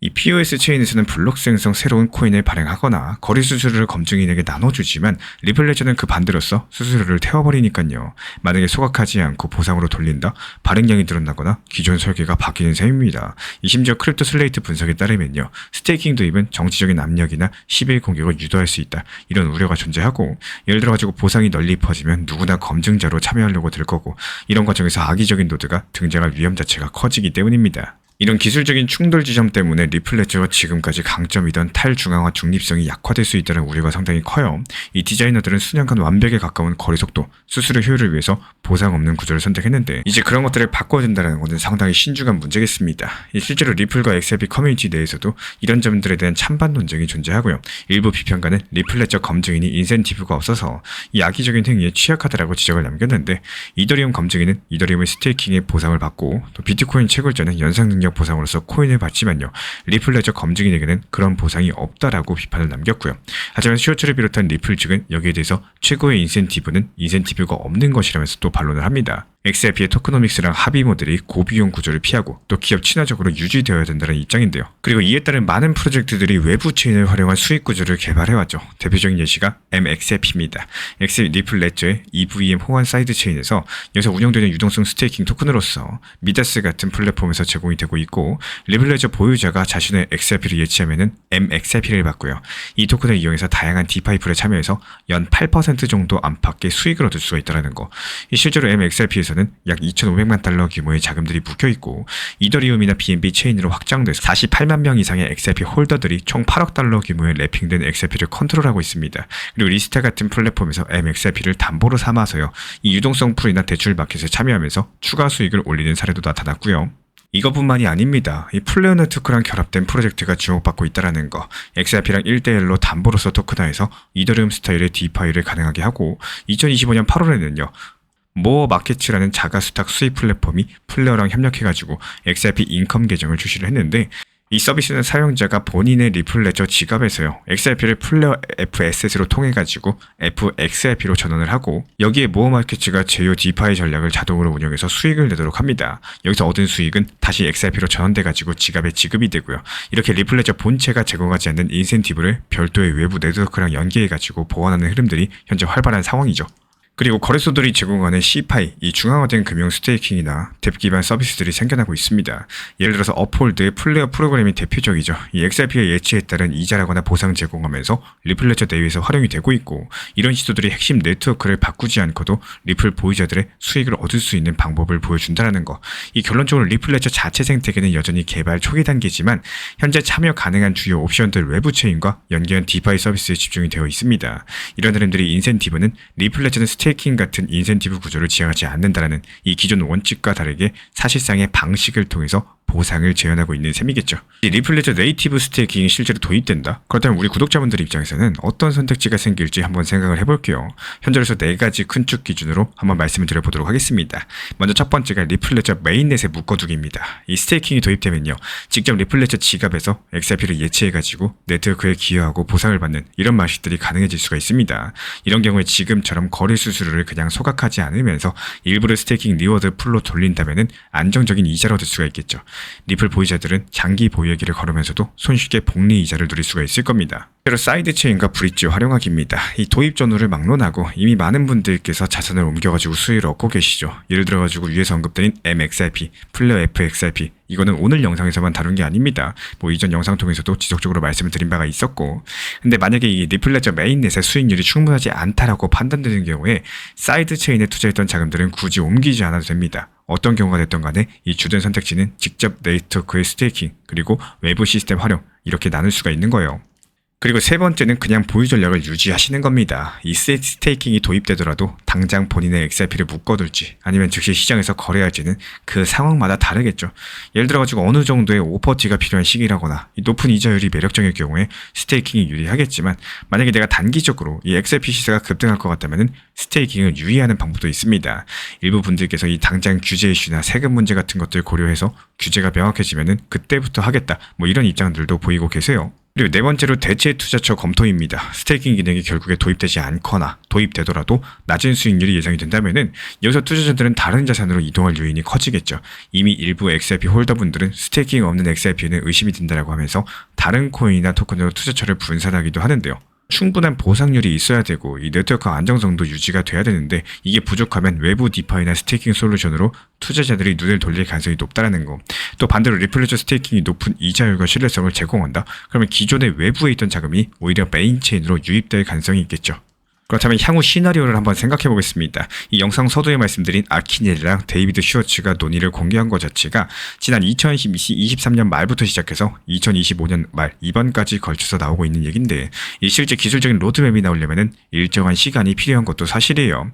이 POS 체인에서는 블록 생성 새로운 코인을 발행하거나 거래 수수료를 검증인에게 나눠주지만 리플레저는 그 반대로서 수수료를 태워버리니까요. 만약에 소각하지 않고 보상으로 돌린다? 발행량이 늘어나거나 기존 설계가 바뀌는 셈입니다. 심지어 크립토 슬레이트 분석에 따르면요, 스테이킹 도입은 정치적인 압력이나 시빌 공격을 유도할 수 있다, 이런 우려가 존재하고, 예를 들어가지고 보상이 널리 퍼지면 누구나 검증자로 참여하려고 들 거고, 이런 과정에서 악의적인 노드가 등장할 위험 자체가 커지기 때문입니다. 이런 기술적인 충돌 지점 때문에 리플레저가 지금까지 강점이던 탈중앙화 중립성이 약화될 수 있다는 우려가 상당히 커요. 이 디자이너들은 수년간 완벽에 가까운 거래 속도, 수수료 효율을 위해서 보상 없는 구조를 선택했는데, 이제 그런 것들을 바꿔야 된다는 것은 상당히 신중한 문제겠습니다. 실제로 리플과 XRP 커뮤니티 내에서도 이런 점들에 대한 찬반 논쟁이 존재하고요. 일부 비평가는 리플레저 검증인이 인센티브가 없어서 이 악의적인 행위에 취약하다라고 지적을 남겼는데, 이더리움 검증인은 이더리움의 스테이킹에 보상을 받고, 또 비트코인 채굴자는 연상 능력 보상으로서 코인을 받지만요, 리플레저 검증인에게는 그런 보상이 없다라고 비판을 남겼고요. 하지만 슈어츠를 비롯한 리플 측은 여기에 대해서 최고의 인센티브는 인센티브가 없는 것이라면서 또 반론을 합니다. XRP의 토크노믹스랑 합의 모델이 고비용 구조를 피하고 또 기업 친화적으로 유지되어야 된다는 입장인데요. 그리고 이에 따른 많은 프로젝트들이 외부 체인을 활용한 수익 구조를 개발해왔죠. 대표적인 예시가 MXRP입니다. 리플레저의 EVM 호환 사이드 체인에서 여기서 운영되는 유동성 스테이킹 토큰으로서 미다스 같은 플랫폼에서 제공이 되고 있고, 리플레저 보유자가 자신의 XRP를 예치하면은 MXRP를 받고요. 이 토큰을 이용해서 다양한 디파이 풀에 참여해서 연 8% 정도 안팎의 수익을 얻을 수가 있다는 거. 실제로 MXRP에서는 약 2,500만 달러 규모의 자금들이 묵혀있고, 이더리움이나 BNB 체인으로 확장돼서 48만 명 이상의 XRP 홀더들이 총 8억 달러 규모의 래핑된 XRP를 컨트롤하고 있습니다. 그리고 리스타 같은 플랫폼에서 MXRP를 담보로 삼아서요, 이 유동성 풀이나 대출 마켓에 참여하면서 추가 수익을 올리는 사례도 나타났고요. 이것뿐만이 아닙니다. 이 플레어 네트워크랑 결합된 프로젝트가 주목받고 있다는 거. XRP랑 1대1로 담보로서 토큰화해서 이더리움 스타일의 디파이를 가능하게 하고, 2025년 8월에는요, 모어 마켓츠라는 자가 수탁 수익 플랫폼이 플레어랑 협력해가지고 XRP 인컴 계정을 출시를 했는데, 이 서비스는 사용자가 본인의 리플레저 지갑에서요, XRP를 플레어 FSS로 통해가지고 FXRP로 전환을 하고, 여기에 모어 마켓츠가 제휴 디파이 전략을 자동으로 운영해서 수익을 내도록 합니다. 여기서 얻은 수익은 다시 XRP로 전환돼가지고 지갑에 지급이 되고요. 이렇게 리플레저 본체가 제공하지 않는 인센티브를 별도의 외부 네트워크랑 연계해가지고 보완하는 흐름들이 현재 활발한 상황이죠. 그리고 거래소들이 제공하는 C파이, 이 중앙화된 금융 스테이킹이나 뎁 기반 서비스들이 생겨나고 있습니다. 예를 들어서 업홀드의 플레어 프로그램이 대표적이죠. 이 XRP의 예치에 따른 이자라거나 보상 제공하면서 리플레저 내에서 활용이 되고 있고, 이런 시도들이 핵심 네트워크를 바꾸지 않고도 리플 보유자들의 수익을 얻을 수 있는 방법을 보여준다는 거. 이 결론적으로 리플레저 자체 생태계는 여전히 개발 초기 단계지만 현재 참여 가능한 주요 옵션들 외부 체인과 연계한 디파이 서비스에 집중이 되어 있습니다. 이런 흐름들이 인센티브는 리플레저는 스테이킹 같은 인센티브 구조를 지향하지 않는다라는 이 기존 원칙과 다르게 사실상의 방식을 통해서 보상을 재현하고 있는 셈이겠죠. 이 리플레저 네이티브 스테이킹이 실제로 도입된다? 그렇다면 우리 구독자분들 입장에서는 어떤 선택지가 생길지 한번 생각을 해볼게요. 현재로서 4가지 큰 축 기준으로 한번 말씀을 드려보도록 하겠습니다. 먼저 첫 번째가 리플레저 메인넷에 묶어두기입니다. 이 스테이킹이 도입되면요, 직접 리플레저 지갑에서 XRP를 예치해가지고 네트워크에 기여하고 보상을 받는 이런 방식들이 가능해질 수가 있습니다. 이런 경우에 지금처럼 거래 수수료를 그냥 소각하지 않으면서 일부를 스테이킹 리워드 풀로 돌린다면은 안정적인 이자를 얻을 수가 있겠죠. 리플 보유자들은 장기 보유하기를 걸으면서도 손쉽게 복리 이자를 누릴 수가 있을 겁니다. 실제로 사이드체인과 브릿지 활용하기입니다. 이 도입 전후를 막론하고 이미 많은 분들께서 자산을 옮겨가지고 수익을 얻고 계시죠. 예를 들어가지고 위에서 언급드린 MXRP, 플레어 FXRP, 이거는 오늘 영상에서만 다룬 게 아닙니다. 뭐 이전 영상 통해서도 지속적으로 말씀을 드린 바가 있었고, 근데 만약에 이 리플레저 메인넷의 수익률이 충분하지 않다라고 판단되는 경우에 사이드 체인에 투자했던 자금들은 굳이 옮기지 않아도 됩니다. 어떤 경우가 됐던 간에 이 주된 선택지는 직접 네트워크의 스테이킹, 그리고 외부 시스템 활용, 이렇게 나눌 수가 있는 거예요. 그리고 세 번째는 그냥 보유 전략을 유지하시는 겁니다. 이 스테이킹이 도입되더라도 당장 본인의 XRP를 묶어둘지 아니면 즉시 시장에서 거래할지는 그 상황마다 다르겠죠. 예를 들어가지고 어느 정도의 오퍼티가 필요한 시기라거나 높은 이자율이 매력적일 경우에 스테이킹이 유리하겠지만, 만약에 내가 단기적으로 이 XRP 시세가 급등할 것 같다면 스테이킹을 유의하는 방법도 있습니다. 일부 분들께서 이 당장 규제 이슈나 세금 문제 같은 것들 고려해서 규제가 명확해지면 그때부터 하겠다, 뭐 이런 입장들도 보이고 계세요. 그리고 네 번째로 대체 투자처 검토입니다. 스테이킹 기능이 결국에 도입되지 않거나 도입되더라도 낮은 수익률이 예상이 된다면은 여기서 투자자들은 다른 자산으로 이동할 요인이 커지겠죠. 이미 일부 XRP 홀더분들은 스테이킹 없는 XRP에는 의심이 든다라고 하면서 다른 코인이나 토큰으로 투자처를 분산하기도 하는데요. 충분한 보상률이 있어야 되고 이 네트워크 안정성도 유지가 돼야 되는데, 이게 부족하면 외부 디파이나 스테이킹 솔루션으로 투자자들이 눈을 돌릴 가능성이 높다는 거. 또 반대로 리플레저 스테이킹이 높은 이자율과 신뢰성을 제공한다? 그러면 기존의 외부에 있던 자금이 오히려 메인 체인으로 유입될 가능성이 있겠죠. 그렇다면 향후 시나리오를 한번 생각해 보겠습니다. 이 영상 서두에 말씀드린 아키넬이랑 데이비드 슈워츠가 논의를 공개한 것 자체가 지난 2023년 말부터 시작해서 2025년 말 이번까지 걸쳐서 나오고 있는 얘기인데, 이 실제 기술적인 로드맵이 나오려면 일정한 시간이 필요한 것도 사실이에요.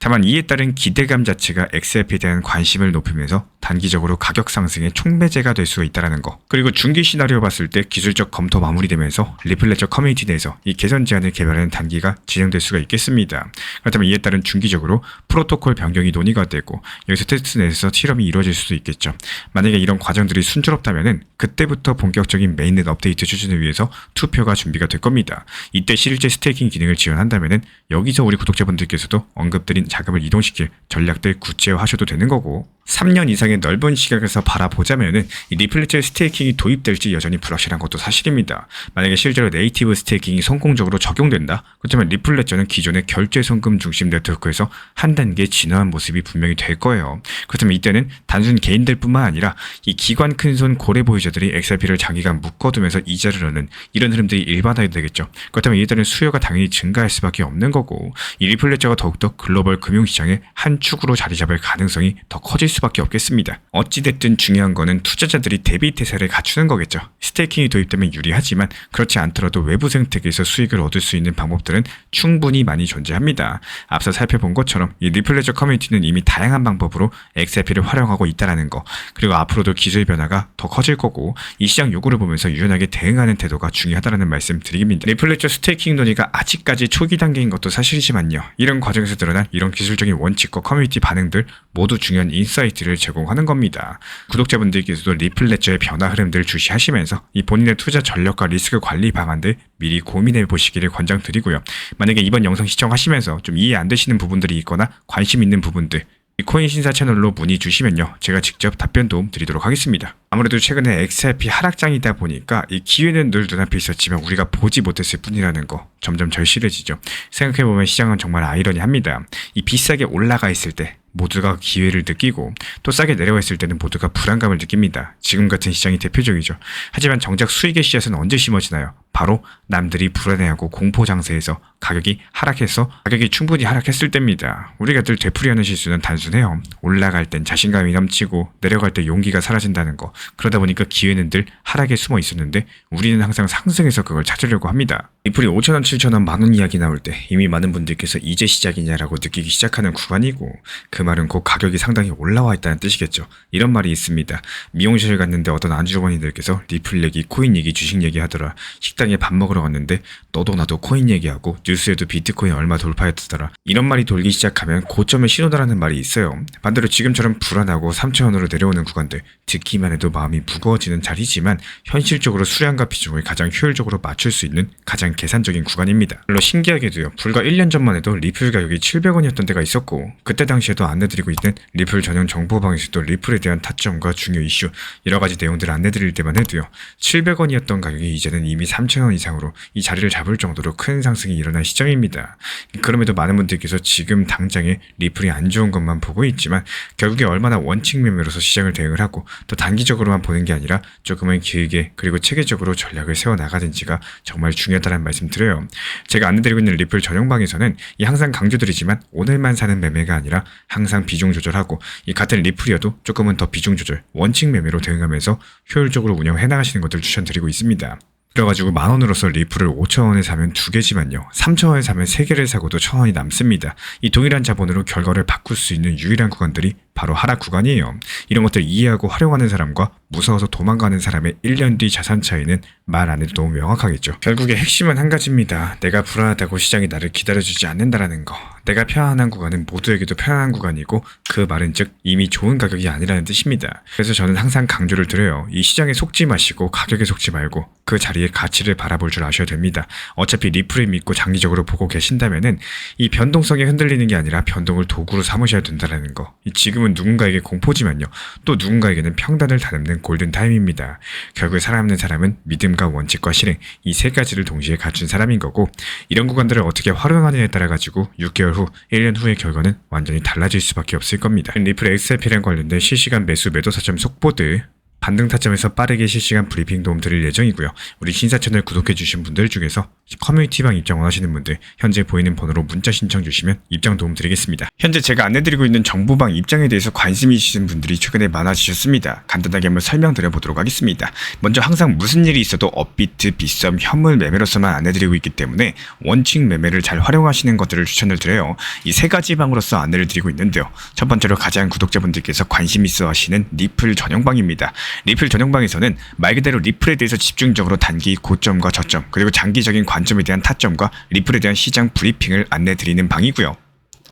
다만 이에 따른 기대감 자체가 XRP에 대한 관심을 높이면서 단기적으로 가격 상승의 촉매제가 될 수가 있다는 거. 그리고 중기 시나리오 봤을 때 기술적 검토 마무리되면서 리플레저 커뮤니티 내에서 이 개선 제안을 개발하는 단계가 진행될 수가 있겠습니다. 그렇다면 이에 따른 중기적으로 프로토콜 변경이 논의가 되고 여기서 테스트 내에서 실험이 이루어질 수도 있겠죠. 만약에 이런 과정들이 순조롭다면은 그때부터 본격적인 메인넷 업데이트 추진을 위해서 투표가 준비가 될 겁니다. 이때 실제 스테이킹 기능을 지원한다면은 여기서 우리 구독자분들께서도 언급드린 자금을 이동시킬 전략들 구체화하셔도 되는 거고, 3년 이상의 넓은 시각에서 바라보자면은 이 리플레저 스테이킹이 도입될지 여전히 불확실한 것도 사실입니다. 만약에 실제로 네이티브 스테이킹이 성공적으로 적용된다? 그렇다면 리플레저는 기존의 결제 송금 중심 네트워크에서 한 단계 진화한 모습이 분명히 될 거예요. 그렇다면 이때는 단순 개인들뿐만 아니라 이 기관 큰손 고래 보유자들이 XRP를 장기간 묶어두면서 이자를 얻는 이런 흐름들이 일반화가 되겠죠. 그렇다면 이에 따른 수요가 당연히 증가할 수밖에 없는 거고, 이 리플레저가 더욱더 글로벌 금융시장의 한 축으로 자리 잡을 가능성이 더 커질 수밖에 없겠습니다. 어찌됐든 중요한 거는 투자자들이 대비 태세를 갖추는 거겠죠. 스테이킹이 도입되면 유리하지만 그렇지 않더라도 외부 생태계에서 수익을 얻을 수 있는 방법들은 충분히 많이 존재합니다. 앞서 살펴본 것처럼 이 리플레저 커뮤니티는 이미 다양한 방법으로 XRP를 활용하고 있다는 거, 그리고 앞으로도 기술 변화가 더 커질 거고 이 시장 요구를 보면서 유연하게 대응하는 태도가 중요하다는 말씀 드립니다. 리플레저 스테이킹 논의가 아직까지 초기 단계인 것도 사실이지만요, 이런 과정에서 드러난 이런 기술적인 원칙과 커뮤니티 반응들 모두 중요한 인사이트를 제공하는 겁니다. 구독자분들께서도 리플레저의 변화 흐름들을 주시하시면서 이 본인의 투자 전략과 리스크 관리 방안들 미리 고민해 보시기를 권장드리고요. 만약에 이번 영상 시청하시면서 좀 이해 안 되시는 부분들이 있거나 관심 있는 부분들, 이 코인 신사 채널로 문의 주시면요, 제가 직접 답변 도움 드리도록 하겠습니다. 아무래도 최근에 XRP 하락장이다 보니까 이 기회는 늘 눈앞에 있었지만 우리가 보지 못했을 뿐이라는 거 점점 절실해지죠. 생각해보면 시장은 정말 아이러니합니다. 이 비싸게 올라가 있을 때 모두가 기회를 느끼고 또 싸게 내려와 있을 때는 모두가 불안감을 느낍니다. 지금 같은 시장이 대표적이죠. 하지만 정작 수익의 씨앗은 언제 심어지나요? 바로 남들이 불안해하고 공포 장세에서 가격이 하락해서 가격이 충분히 하락했을 때입니다. 우리가 늘 되풀이하는 실수는 단순해요. 올라갈 땐 자신감이 넘치고 내려갈 때 용기가 사라진다는 거. 그러다 보니까 기회는 늘 하락에 숨어 있었는데 우리는 항상 상승해서 그걸 찾으려고 합니다. 리플이 5,000원, 7,000원, 만원 이야기 나올 때 이미 많은 분들께서 이제 시작이냐라고 느끼기 시작하는 구간이고, 그 말은 곧 가격이 상당히 올라와 있다는 뜻이겠죠. 이런 말이 있습니다. 미용실 갔는데 어떤 안주머니들께서 리플 얘기, 코인 얘기, 주식 얘기 하더라. 식당에 밥 먹으러 갔는데 너도 나도 코인 얘기하고 뉴스에도 비트코인 얼마 돌파했더라. 이런 말이 돌기 시작하면 고점의 신호다라는 말이 있어요. 반대로 지금처럼 불안하고 3,000원으로 내려오는 구간들, 듣기만 해도 마음이 무거워지는 자리지만 현실적으로 수량과 비중을 가장 효율적으로 맞출 수 있는 가장 계산적인 구간입니다. 물론 신기하게도요, 불과 1년 전만 해도 리플 가격이 700원이었던 때가 있었고, 그때 당시에도 안내드리고 있는 리플 전용 정보방에서도 리플에 대한 타점과 중요 이슈, 여러가지 내용들을 안내드릴 때만 해도요, 700원이었던 가격이 이제는 이미 3,000원 이상으로 이 자리를 잡을 정도로 큰 상승이 일어난 시점입니다. 그럼에도 많은 분들께서 지금 당장에 리플이 안 좋은 것만 보고 있지만, 결국에 얼마나 원칙 매매로서 시장을 대응을 하고 또 단기적으로만 보는 게 아니라 조금은 길게 그리고 체계적으로 전략을 세워나가는지가 정말 중요하다는 말씀 드려요. 제가 안내드리고 있는 리플 전용방에서는 이 항상 강조드리지만 오늘만 사는 매매가 아니라 항상 비중 조절하고, 이 같은 리플이어도 조금은 더 비중 조절, 원칙 매매로 대응하면서 효율적으로 운영해 나가시는 것들 추천드리고 있습니다. 그래가지고 만원으로서 리플을 5,000원에 사면 2개지만요, 3,000원에 사면 3개를 사고도 1,000원이 남습니다. 이 동일한 자본으로 결과를 바꿀 수 있는 유일한 구간들이 바로 하락 구간이에요. 이런 것들 이해하고 활용하는 사람과 무서워서 도망가는 사람의 1년 뒤 자산 차이는 말 안 해도 너무 명확하겠죠. 결국에 핵심은 한 가지입니다. 내가 불안하다고 시장이 나를 기다려주지 않는다라는 거. 내가 편안한 구간은 모두에게도 편안한 구간이고, 그 말은 즉 이미 좋은 가격이 아니라는 뜻입니다. 그래서 저는 항상 강조를 드려요. 이 시장에 속지 마시고 가격에 속지 말고 그 자리의 가치를 바라볼 줄 아셔야 됩니다. 어차피 리플을 믿고 장기적으로 보고 계신다면은 이 변동성에 흔들리는 게 아니라 변동을 도구로 삼으셔야 된다는 거. 지금은 누군가에게 공포지만요, 또 누군가에게는 평단을 다듬는 골든타임입니다. 결국 살아남는 사람은 믿음과 원칙과 실행, 이 세 가지를 동시에 갖춘 사람인 거고, 이런 구간들을 어떻게 활용하느냐에 따라 가지고 6개월 후, 1년 후의 결과는 완전히 달라질 수밖에 없을 겁니다. 리플 XRP랑 관련된 실시간 매수 매도 타점 속보들, 반등 타점에서 빠르게 실시간 브리핑 도움 드릴 예정이고요. 우리 신사 채널 구독해주신 분들 중에서 커뮤니티방 입장 원하시는 분들 현재 보이는 번호로 문자 신청 주시면 입장 도움 드리겠습니다. 현재 제가 안내드리고 있는 정보방 입장에 대해서 관심이 있으신 분들이 최근에 많아지셨습니다. 간단하게 한번 설명드려 보도록 하겠습니다. 먼저 항상 무슨 일이 있어도 업비트, 빗썸, 현물 매매로서만 안내드리고 있기 때문에 원칙 매매를 잘 활용하시는 것들을 추천을 드려요. 이 세 가지 방으로서 안내를 드리고 있는데요. 첫 번째로 가장 구독자분들께서 관심 있어 하시는 리플 전용방입니다. 리플 전용방에서는 말 그대로 리플에 대해서 집중적으로 단기 고점과 저점, 그리고 장기적인 관점에 대한 타점과 리플에 대한 시장 브리핑을 안내드리는 방이고요.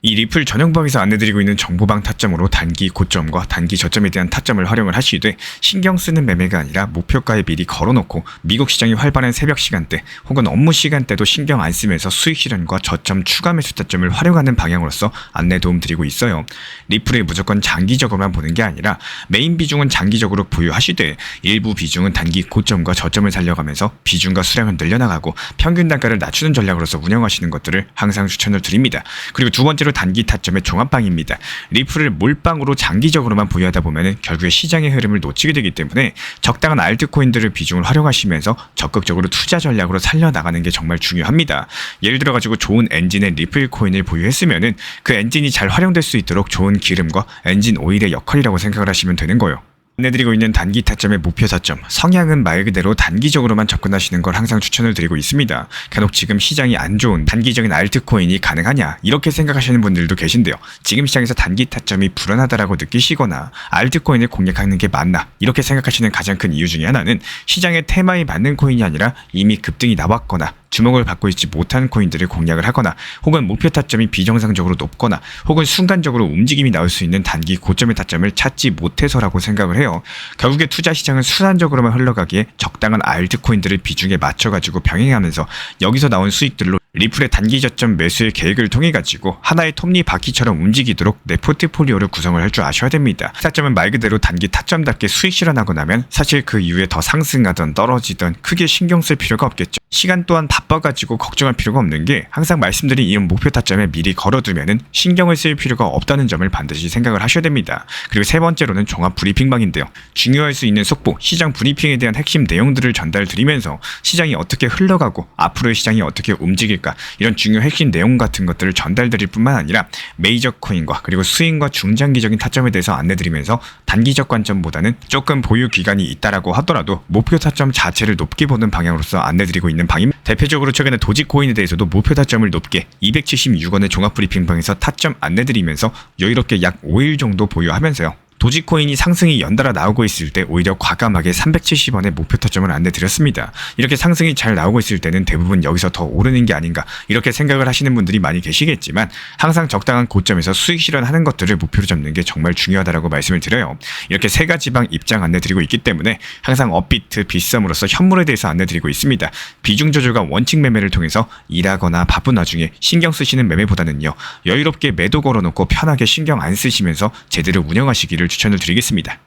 이 리플 전용방에서 안내드리고 있는 정보방 타점으로 단기 고점과 단기 저점에 대한 타점을 활용을 하시되, 신경 쓰는 매매가 아니라 목표가에 미리 걸어놓고 미국 시장이 활발한 새벽 시간대 혹은 업무 시간대도 신경 안 쓰면서 수익 실현과 저점 추가 매수 타점을 활용하는 방향으로서 안내 도움 드리고 있어요. 리플을 무조건 장기적으로만 보는 게 아니라 메인 비중은 장기적으로 보유하시되 일부 비중은 단기 고점과 저점을 살려가면서 비중과 수량을 늘려나가고 평균 단가를 낮추는 전략으로서 운영하시는 것들을 항상 추천을 드립니다. 그리고 두 번째로 단기 타점의 종합방입니다. 리플을 몰빵으로 장기적으로만 보유하다 보면 결국에 시장의 흐름을 놓치게 되기 때문에 적당한 알트코인들을 비중을 활용하시면서 적극적으로 투자 전략으로 살려나가는 게 정말 중요합니다. 예를 들어 가지고 좋은 엔진의 리플 코인을 보유했으면은 그 엔진이 잘 활용될 수 있도록 좋은 기름과 엔진 오일의 역할이라고 생각을 하시면 되는 거예요. 안내드리고 있는 단기 타점의 목표 타점, 성향은 말 그대로 단기적으로만 접근하시는 걸 항상 추천을 드리고 있습니다. 간혹 지금 시장이 안 좋은 단기적인 알트코인이 가능하냐 이렇게 생각하시는 분들도 계신데요. 지금 시장에서 단기 타점이 불안하다라고 느끼시거나 알트코인을 공략하는 게 맞나 이렇게 생각하시는 가장 큰 이유 중에 하나는 시장의 테마에 맞는 코인이 아니라 이미 급등이 나왔거나 주목을 받고 있지 못한 코인들을 공략을 하거나, 혹은 목표 타점이 비정상적으로 높거나, 혹은 순간적으로 움직임이 나올 수 있는 단기 고점의 타점을 찾지 못해서라고 생각을 해요. 결국에 투자 시장은 순환적으로만 흘러가기에 적당한 알트코인들을 비중에 맞춰가지고 병행하면서 여기서 나온 수익들로 리플의 단기 저점 매수의 계획을 통해 가지고 하나의 톱니바퀴처럼 움직이도록 내 포트폴리오를 구성을 할 줄 아셔야 됩니다. 타점은 말 그대로 단기 타점답게 수익 실현하고 나면 사실 그 이후에 더 상승하던 떨어지던 크게 신경 쓸 필요가 없겠죠. 시간 또한 바빠가지고 걱정할 필요가 없는 게, 항상 말씀드린 이 목표 타점에 미리 걸어두면은 신경을 쓸 필요가 없다는 점을 반드시 생각을 하셔야 됩니다. 그리고 세 번째로는 종합 브리핑방인데요. 중요할 수 있는 속보, 시장 브리핑에 대한 핵심 내용들을 전달드리면서 시장이 어떻게 흘러가고 앞으로의 시장이 어떻게 움직일까, 이런 중요 핵심 내용 같은 것들을 전달드릴 뿐만 아니라 메이저 코인과 그리고 스윙과 중장기적인 타점에 대해서 안내드리면서 단기적 관점보다는 조금 보유 기간이 있다라고 하더라도 목표 타점 자체를 높게 보는 방향으로서 안내드리고 있는 있는 방입니다. 대표적으로 최근에 도지코인에 대해서도 목표 타점을 높게 276원의 종합브리핑방에서 타점 안내드리면서 여유롭게 약 5일 정도 보유하면서요. 도지코인이 상승이 연달아 나오고 있을 때 오히려 과감하게 370원의 목표 타점을 안내드렸습니다. 이렇게 상승이 잘 나오고 있을 때는 대부분 여기서 더 오르는 게 아닌가 이렇게 생각을 하시는 분들이 많이 계시겠지만 항상 적당한 고점에서 수익 실현하는 것들을 목표로 잡는 게 정말 중요하다고 말씀을 드려요. 이렇게 세 가지 방 입장 안내드리고 있기 때문에 항상 업비트, 빗썸으로서 현물에 대해서 안내드리고 있습니다. 비중 조절과 원칙 매매를 통해서 일하거나 바쁜 와중에 신경 쓰시는 매매보다는요. 여유롭게 매도 걸어놓고 편하게 신경 안 쓰시면서 제대로 운영하시기를 추천을 드리겠습니다.